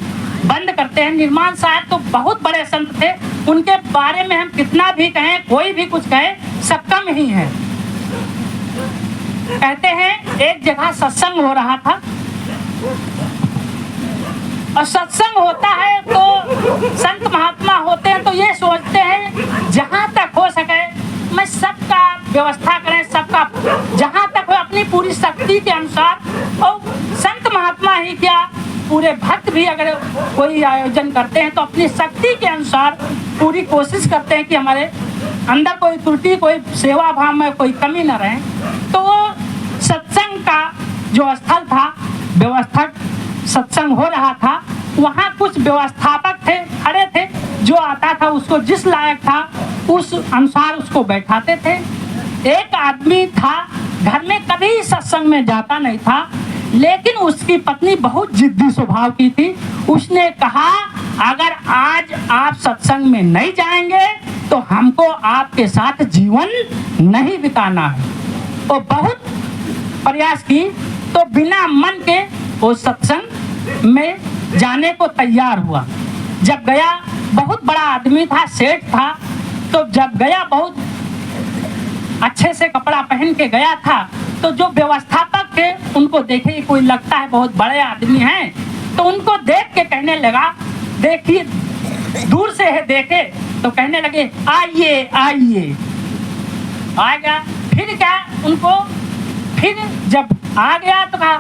H: बंद करते हैं। निर्माण साहब तो बहुत बड़े संत थे, उनके बारे में हम कितना भी कहें, कोई भी कुछ कहे, सब कम ही है। कहते हैं एक जगह सत्संग हो रहा था, और सत्संग होता है तो संत महात्मा होते हैं तो ये सोचते हैं जहाँ तक हो सके मैं सबका व्यवस्था करें, सबका जहाँ तक हो अपनी पूरी शक्ति के अनुसार। और संत महात्मा ही क्या, पूरे भक्त भी अगर कोई आयोजन करते हैं तो अपनी शक्ति के अनुसार पूरी कोशिश करते हैं कि हमारे अंदर कोई त्रुटि, कोई सेवा भाव में कोई कमी न रहे। तो सत्संग का जो स्थल था, व्यवस्था सत्संग हो रहा था, वहाँ कुछ व्यवस्थापक थे, खड़े थे, जो आता था उसको जिस लायक था उस अनुसार उसको बैठाते थे। एक आदमी था, घर में कभी सत्संग में जाता नहीं था, लेकिन उसकी पत्नी बहुत जिद्दी स्वभाव की थी। उसने कहा अगर आज आप सत्संग में नहीं जाएंगे तो हमको आपके साथ जीवन नहीं बिताना है। और बहुत प्रयास की तो बिना मन के वो सत्संग में जाने को तैयार हुआ। जब गया, बहुत बड़ा आदमी था, सेठ था, तो जब गया बहुत अच्छे से कपड़ा पहन के गया था, तो जो व्यवस्थापक थे उनको देखे कोई लगता है बहुत बड़े आदमी हैं, तो उनको देख के कहने लगा, देखिए दूर से है देखे तो कहने लगे आइए आइए। आ गया, फिर क्या उनको, फिर जब आ गया तो कहा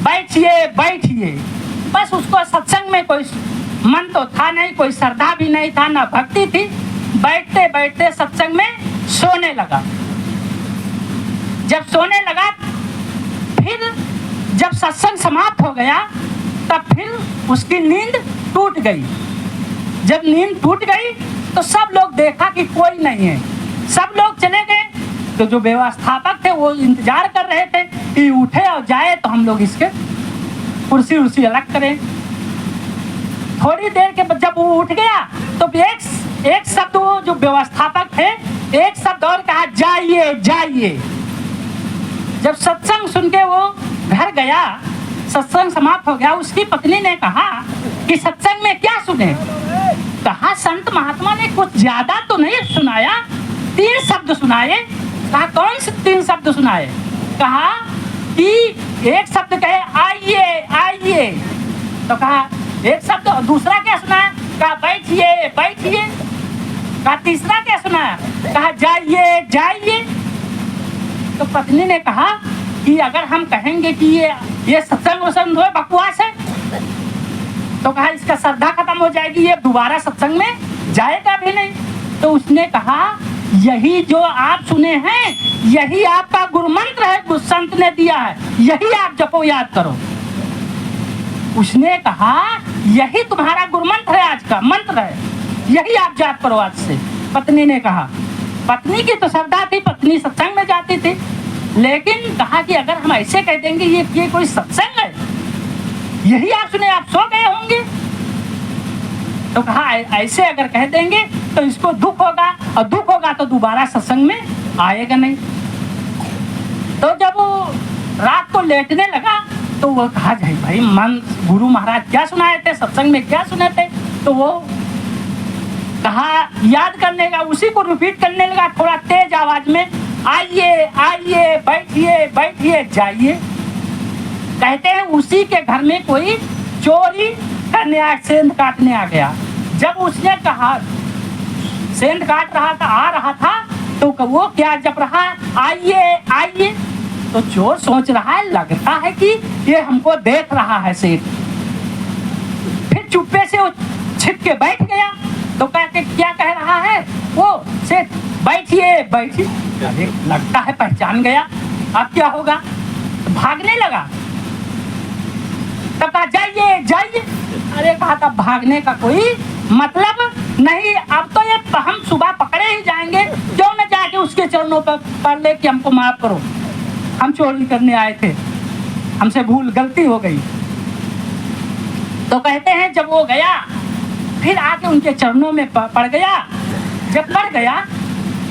H: बैठिए बैठिए। बस उसको सत्संग में कोई मन तो था नहीं, कोई श्रद्धा भी नहीं था, ना भक्ति थी, बैठते बैठते सत्संग में सोने लगा। जब सोने लगा, फिर जब सत्संग समाप्त हो गया तब फिर उसकी नींद टूट गई। जब नींद टूट गई तो सब लोग देखा कि कोई नहीं है, सब लोग चले गए। तो जो व्यवस्थापक थे वो इंतजार कर रहे थे कि उठे और जाए तो हम लोग इसके कुर्सी उर्सी अलग करें। थोड़ी देर के बाद जब वो उठ गया तो एक शब्द, वो जो व्यवस्थापक थे एक शब्द और कहा, जाइए जाइए। जब सत्संग सुन के वो घर गया, सत्संग समाप्त हो गया, उसकी पत्नी ने कहा कि सत्संग में क्या सुने? कहा संत महात्मा ने कुछ ज्यादा तो नहीं सुनाया, 3 शब्द सुनाए। कहा कौन से 3 शब्द सुनाए? कहा कि एक शब्द कहे आइए आइए, तो कहा एक शब्द, और दूसरा क्या सुनाया? कहा बैठिए बैठिए। कहा तीसरा क्या सुनाया? कहा जाइए जाइए। तो पत्नी ने कहा कि अगर हम कहेंगे कि ये सत्संग वसंग हो, बकवास है, तो कहा इसका श्रद्धा खत्म हो जाएगी, ये दोबारा सत्संग में जाएगा भी नहीं। तो उसने कहा यही जो आप सुने हैं यही आपका गुरु मंत्र है, गुरु संत ने दिया है, यही आप जपो याद करो। उसने कहा यही तुम्हारा गुरु मंत्र है, आज का मंत्र है, यही आप जाप करो आज से। पत्नी ने कहा, पत्नी की तो श्रद्धा थी, पत्नी सत्संग में जाती थी, लेकिन कहा कि अगर हम ऐसे कह देंगे ये कोई सत्संग है, यही आप सुने, आप सो गए होंगे। तो कहा ऐसे अगर कह देंगे तो इसको दुख होगा, और दुख होगा तो दोबारा सत्संग में आएगा नहीं। तो जब वो रात को लेटने लगा तो वो कहा जाए भाई मन गुरु महाराज क्या सुनाए थे, सत्संग में क्या सुने थे? तो वो कहा याद करने का, उसी को रिपीट करने लगा थोड़ा तेज आवाज में, आइए आइए बैठिए बैठिए जाइए। कहते हैं उसी के घर में कोई चोरी करने आ, सेंध काटने आ गया। जब उसने कहा सेंध काट रहा था, आ रहा था, तो वो क्या जप रहा, आइए आइए। तो चोर सोच रहा है लगता है कि ये हमको देख रहा है सेठ। फिर चुप्पे से वो छिप के बैठ गया। तो कहते क्या कह रहा है वो सेठ, बैठिए बैठिए। अरे लगता है पहचान गया, अब क्या होगा? तो भागने लगा। तब कहा जाइए जाइए। अरे कहा था भागने का कोई मतलब नहीं, अब तो ये हम सुबह पकड़े ही जाएंगे, क्यों न जाके उसके चरणों पर पढ़ ले कि हमको माफ करो, हम चोरी करने आए थे, हमसे भूल गलती हो गई। तो कहते हैं जब वो गया फिर आके उनके चरणों में पड़ गया। जब पड़ गया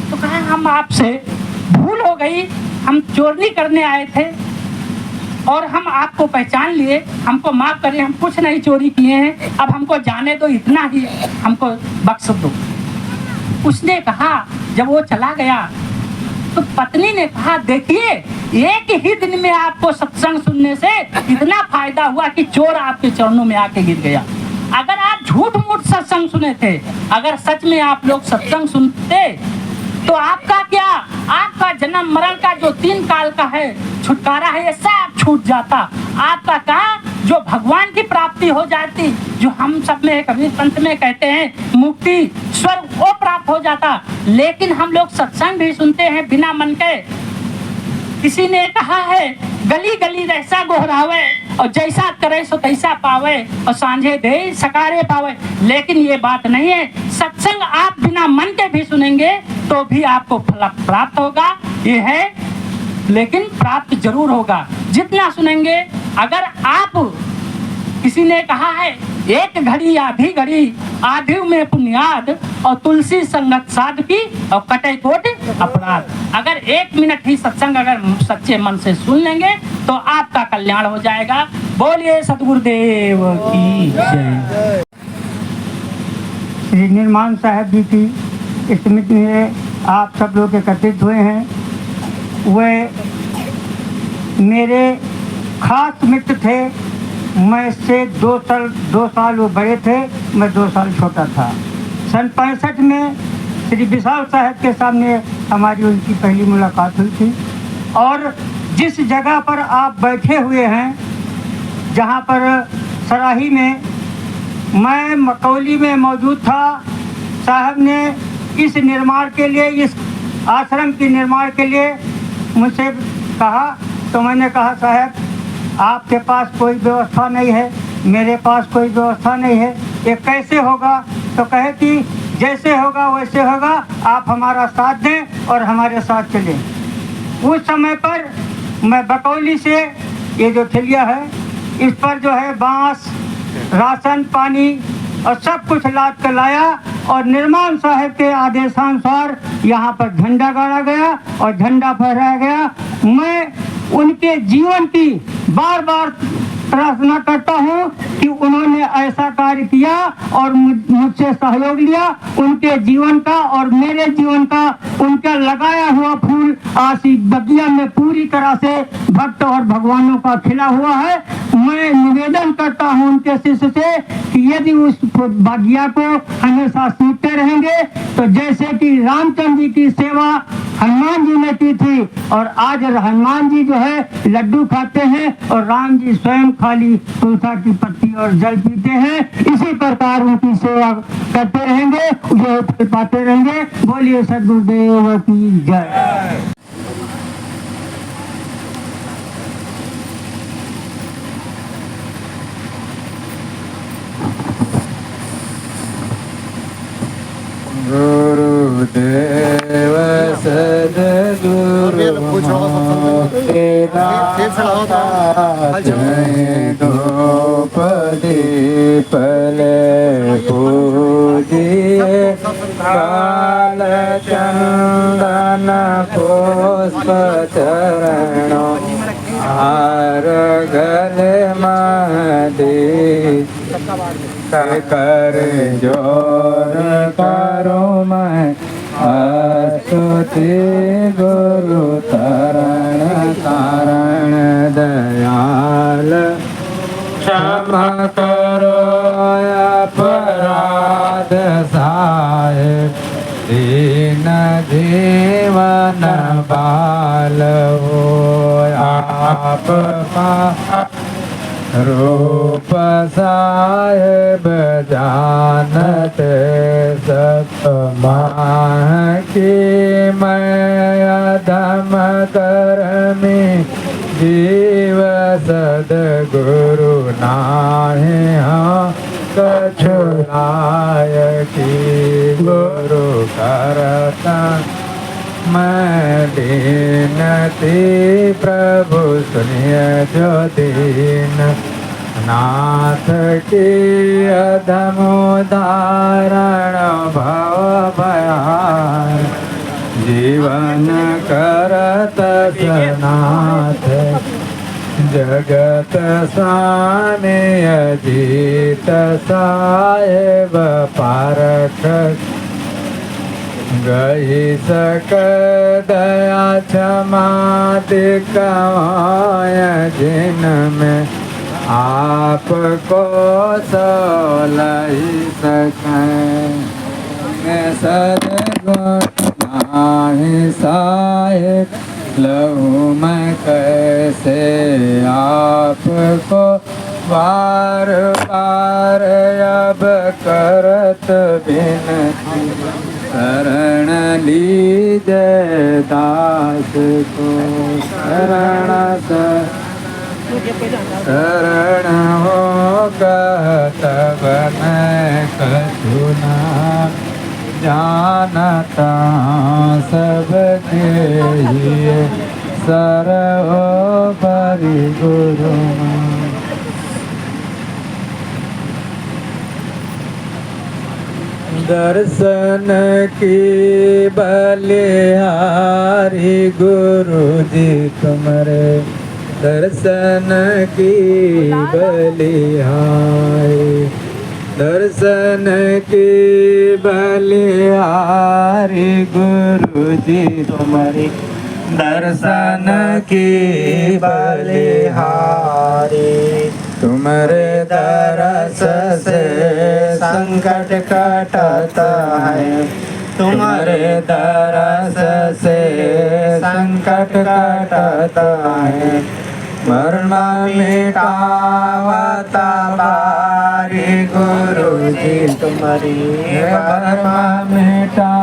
H: तो कहा हम आपसे भूल हो गई, हम चोरी करने आए थे और हम आपको पहचान लिए, हमको माफ करिए, हम कुछ नहीं चोरी किए हैं, अब हमको जाने दो, इतना ही हमको बख्श दो। उसने कहा जब वो चला गया तो पत्नी ने कहा देखिए एक ही दिन में आपको सत्संग सुनने से इतना फायदा हुआ कि चोर आपके चरणों में आके गिर गया। अगर आप झूठ मूठ सत्संग सुने थे, अगर सच में आप लोग सत्संग सुनते तो आपका क्या, आपका जन्म मरण का जो 3 काल का है छुटकारा है, ये सब छूट जाता। आपका कहा जो भगवान की प्राप्ति हो जाती, जो हम सब में कबीर पंथ में कहते हैं मुक्ति स्वर्ग, वो प्राप्त हो जाता। लेकिन हम लोग सत्संग भी सुनते हैं बिना मन के। किसी ने कहा है गली गली रहसा गोहरावे और जैसा करे सो तैसा पावे और सांझे दे सकारे पावे। लेकिन ये बात नहीं है, सत्संग आप बिना मन के भी सुनेंगे तो भी आपको फल प्राप्त होगा, ये है, लेकिन प्राप्त जरूर होगा जितना सुनेंगे। अगर आप, किसी ने कहा है एक घड़ी आधी घड़ी आधी में पुण्याद और तुलसी संगत साध की और कटे कोट अपराध। अगर 1 मिनट ही सत्संग अगर सच्चे मन से सुन लेंगे तो आपका कल्याण हो जाएगा। बोलिए सतगुरुदेव की जय।
C: श्री निर्माण साहब जी की स्मृति में आप सब लोग एकत्रित हुए हैं। वे मेरे खास मित्र थे। मैं से 2 साल वो बड़े थे, मैं 2 साल छोटा था। सन 65 में श्री विशाल साहब के सामने हमारी उनकी पहली मुलाकात हुई थी। और जिस जगह पर आप बैठे हुए हैं, जहाँ पर सराही में, मैं मकौली में मौजूद था। साहब ने
H: इस निर्माण के लिए, इस आश्रम के निर्माण के लिए मुझसे कहा, तो मैंने कहा साहब आपके पास कोई व्यवस्था नहीं है, मेरे पास कोई व्यवस्था नहीं है, ये कैसे होगा? तो कहे कि जैसे होगा वैसे होगा, आप हमारा साथ दें और हमारे साथ चलें। उस समय पर मैं बकौली से ये जो ठेलिया है इस पर जो है बांस, राशन पानी और सब कुछ लाद कर लाया और निर्माण साहब के आदेशानुसार यहाँ पर झंडा गाड़ा गया और झंडा फहराया गया। मैं उनके जीवन की बार बार प्रार्थना करता हूँ कि उन्होंने ऐसा कार्य किया और मुझसे सहयोग लिया। उनके जीवन का और मेरे जीवन का उनका लगाया हुआ फूल आज इस बगिया में पूरी तरह से भक्त और भगवानों का खिला हुआ है। मैं निवेदन करता हूँ उनके शिष्य से कि यदि उस बगिया को हमेशा सीखते रहेंगे तो जैसे कि रामचंद्र जी की सेवा हनुमान जी ने की थी और आज हनुमान जी जो है लड्डू खाते हैं और राम जी स्वयं खाली तुलसा की पत्ती और जल पीते हैं, इसी प्रकार उनकी सेवा करते रहेंगे, जो फल पाते रहेंगे। बोलिए सद्गुरुदेव की जय।
J: गुरुदेव सद्गुरु द्रौपदी पले पूजिए काल चंदन पुष्प चरणों हार गले महदी कर जोर करो मैं स्तुति गुरु तरण कारण दयाल क्षमा करो अपराध साहेब दीन जीवन बाल हो आप रूप साहेब जानते सब माह की मैं अधम कर्मी जीव सद्गुरु नाहि हाँ कछु लायकी गुरु करता मैं दीनती प्रभु सुनिए जो दीन नाथ की अधम उदाहरण भव भयान जीवन करत सनाथ जगत स्वामी अजीत साहेब पारख गई सक दया क्षमा दिखाय जिन में आपको सही सकें सद्गुरु नाहि साहेब लहू मैं कैसे आपको बार बार अब करत बिनती शरण लीजय दास को शरण हो कहत बन कछु ना जानता सबके ही सर्वोपरि गुरु दर्शन की बलिहारी गुरु जी तुम्हारे दर्शन की बलिहारी दर्शन की बलिहारी गुरु जी तुम्हारी दर्शन की बलिहारी तुम्हारे दरस से संकट कटता है तुम्हारे दरस से संकट कटता है मरण मिटावता बारी गुरु जी तुम्हारी मरण मिटा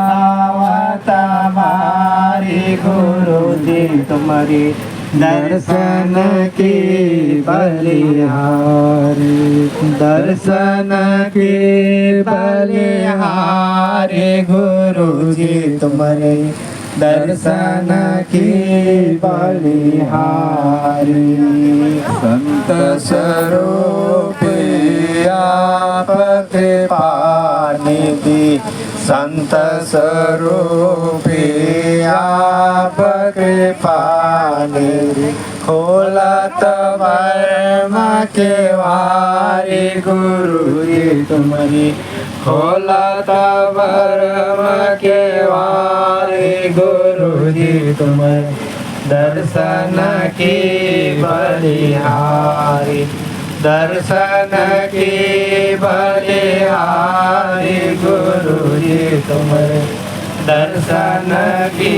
C: तुम्हारे गुरु जी तुम्हारे दर्शन के बलिहारी दर्शन के बलिहारी गुरु जी तुम्हारे दर्शन की बलिहारी संत स्वरूप आप कृपा निधि संत स्वरूप आप कृपा निधि खोलत वर्म के वारी गुरु जी तुम्हारी खोलत वर्म के वारी गुरु जी तुम्हारे दर्शन की बलिहारी दर्शन की बलिहारी गुरु जी तुम्हारे दर्शन की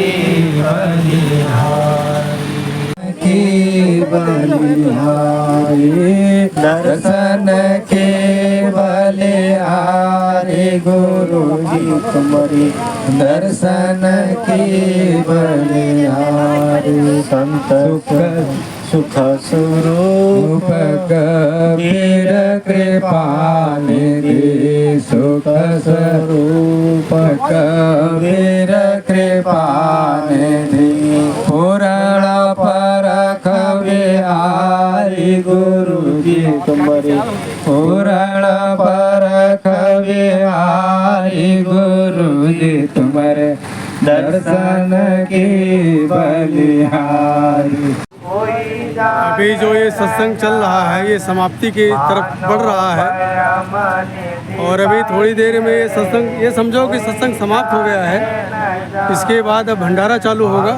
C: बलिहारी दर्शन के बलिहारी गुरु जी तुम्हारी दर्शन की बलिहारी संत सुख स्वरूप कबीर कृपा निधि सुख स्वरूप कबीर कृपा निधि पुराण परख बिहारी गुरु जी तुम्हारे पुराण परख बिहारी गुरु जी तुम्हारे दर्शन की बलिहारी।
A: अभी जो ये सत्संग चल रहा है ये समाप्ति की तरफ बढ़ रहा है और अभी थोड़ी देर में ये सत्संग ये समझो कि सत्संग समाप्त हो गया है। इसके बाद अब भंडारा चालू होगा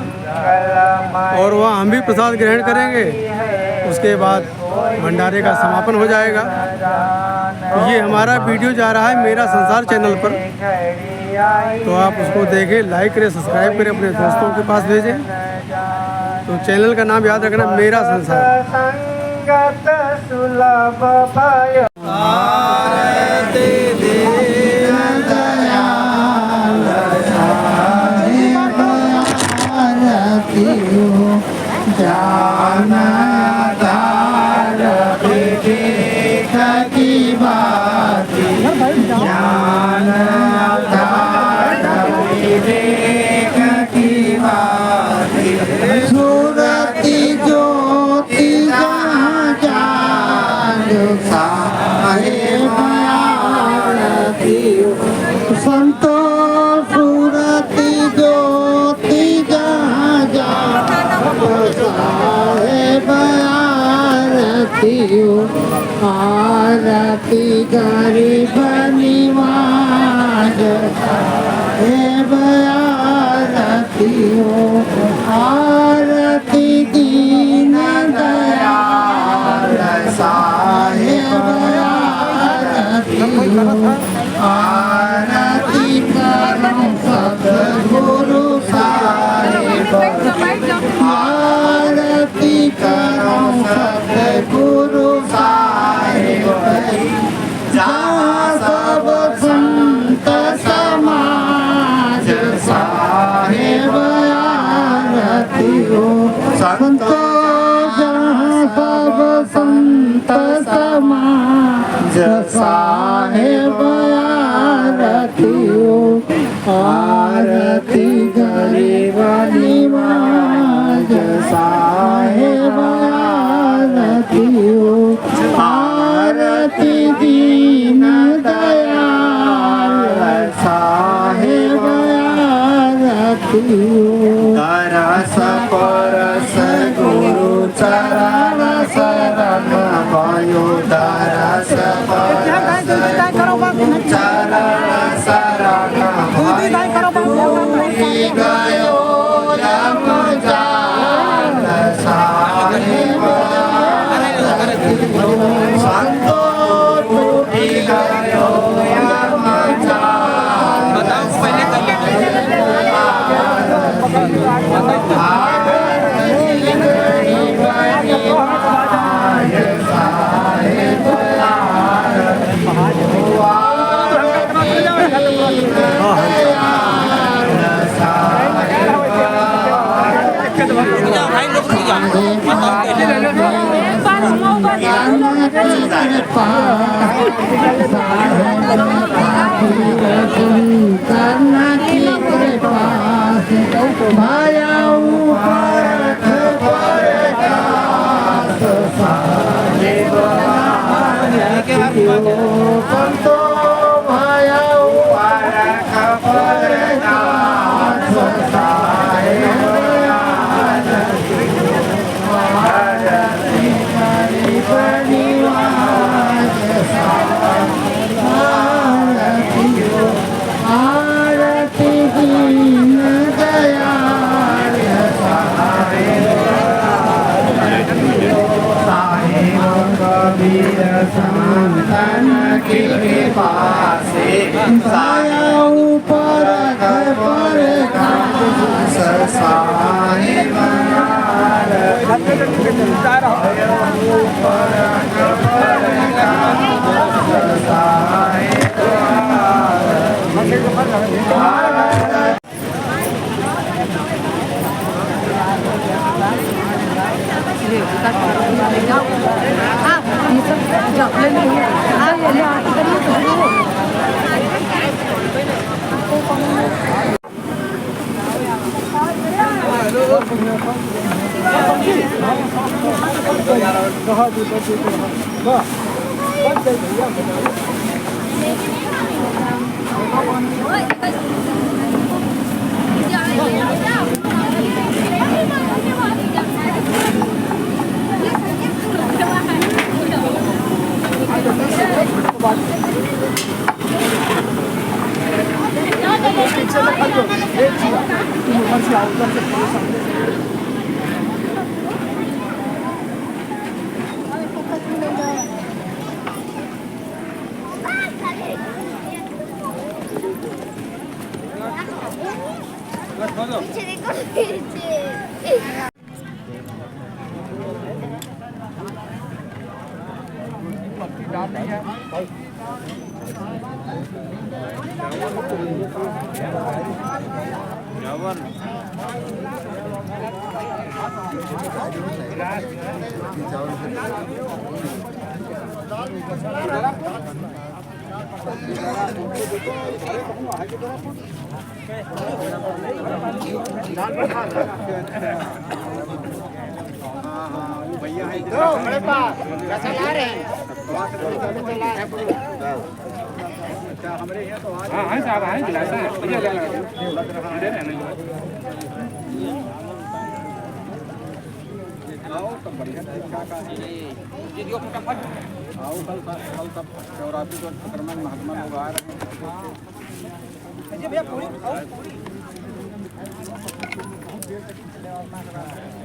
A: और वहाँ हम भी प्रसाद ग्रहण करेंगे। उसके बाद भंडारे का समापन हो जाएगा। ये हमारा वीडियो जा रहा है मेरा संसार चैनल पर, तो आप उसको देखें, लाइक करें, सब्सक्राइब करें, अपने दोस्तों के पास भेजें। तो चैनल का नाम याद रखना, मेरा संसार।
C: संतो सूरती ज्योति जहाँ साहेब आरती आरती गरीब निवाज साहेब आरती आरती दीन दयाल साहेब आरती आरती करो सद्गुरु साहिब आरती करो सद्गुरु साहिब जहाँ सब संत समाज साहिब आरती हो संतो जहाँ सब संत समाज साहिब आरती हो आरती गरीब निवाज साहिब आरती हो आरती दीन दयाल साहिब आरती हो तरस परस गुरु चरण शरण भयो तरस परस गुरु चरण शरण गयो यम जाल साहिब संतो टूटी गयो यम जाल साहिब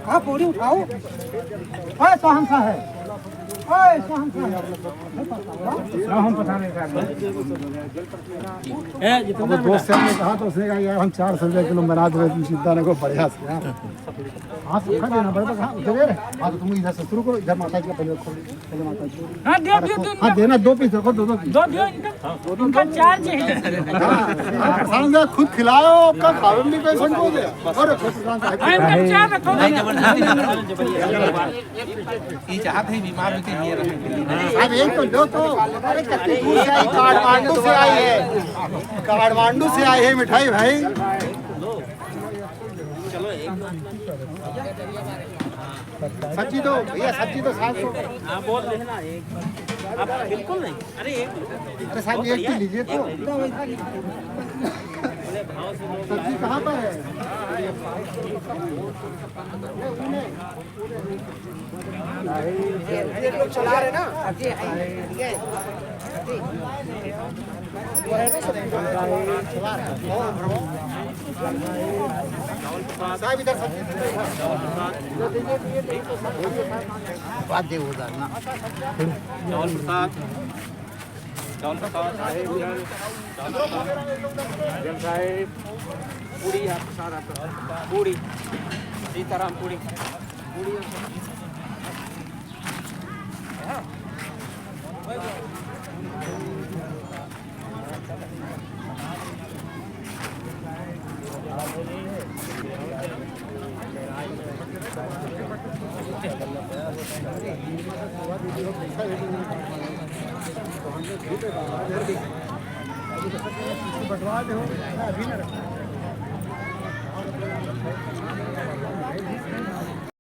H: हाँ पूरी उठाओ। ओए सहनसा है, ओए सहनसा है। हम पता नहीं कर दोस्त से हमने कहा तो उसने कहा यार हम 400 रुपये किलो बना दे तुम चिंता न करो बढ़िया से। हाँ सूखा देना पड़ेगा। हाँ उधर हाँ तो तुम इधर से शुरू करो, इधर माता जी का पहले खोलो, पहले माता जी। हाँ दे हाँ देना 2 पीस रखो, 2 दियो इनका चार्ज है। प्रशांत साहब खुद खिलाओ, आपका खावे में कोई संकोच है। और इनका चार्ज रखो।
B: ये चाहते हैं बीमार होते हैं ये रहे।
H: अब एक तो दो तो अरे कितनी दूर से आई, काठमांडू से आई है, काठमांडू से आई है मिठाई भाई। सब्जी दो भैया, सब्जी तो 700। हाँ बोल लेना एक। आप बिल्कुल नहीं, अरे साहब एक ही लीजिए तो। सब्जी कहाँ पर है? ये लोग चला रहे ना सब्जी है, ठीक है। साहब इधर बात दे उधर ना चावल प्रसाद साहेब पूरी आपके साथ आपका पूरी सीताराम पूरी
F: बटवा दो अभी ना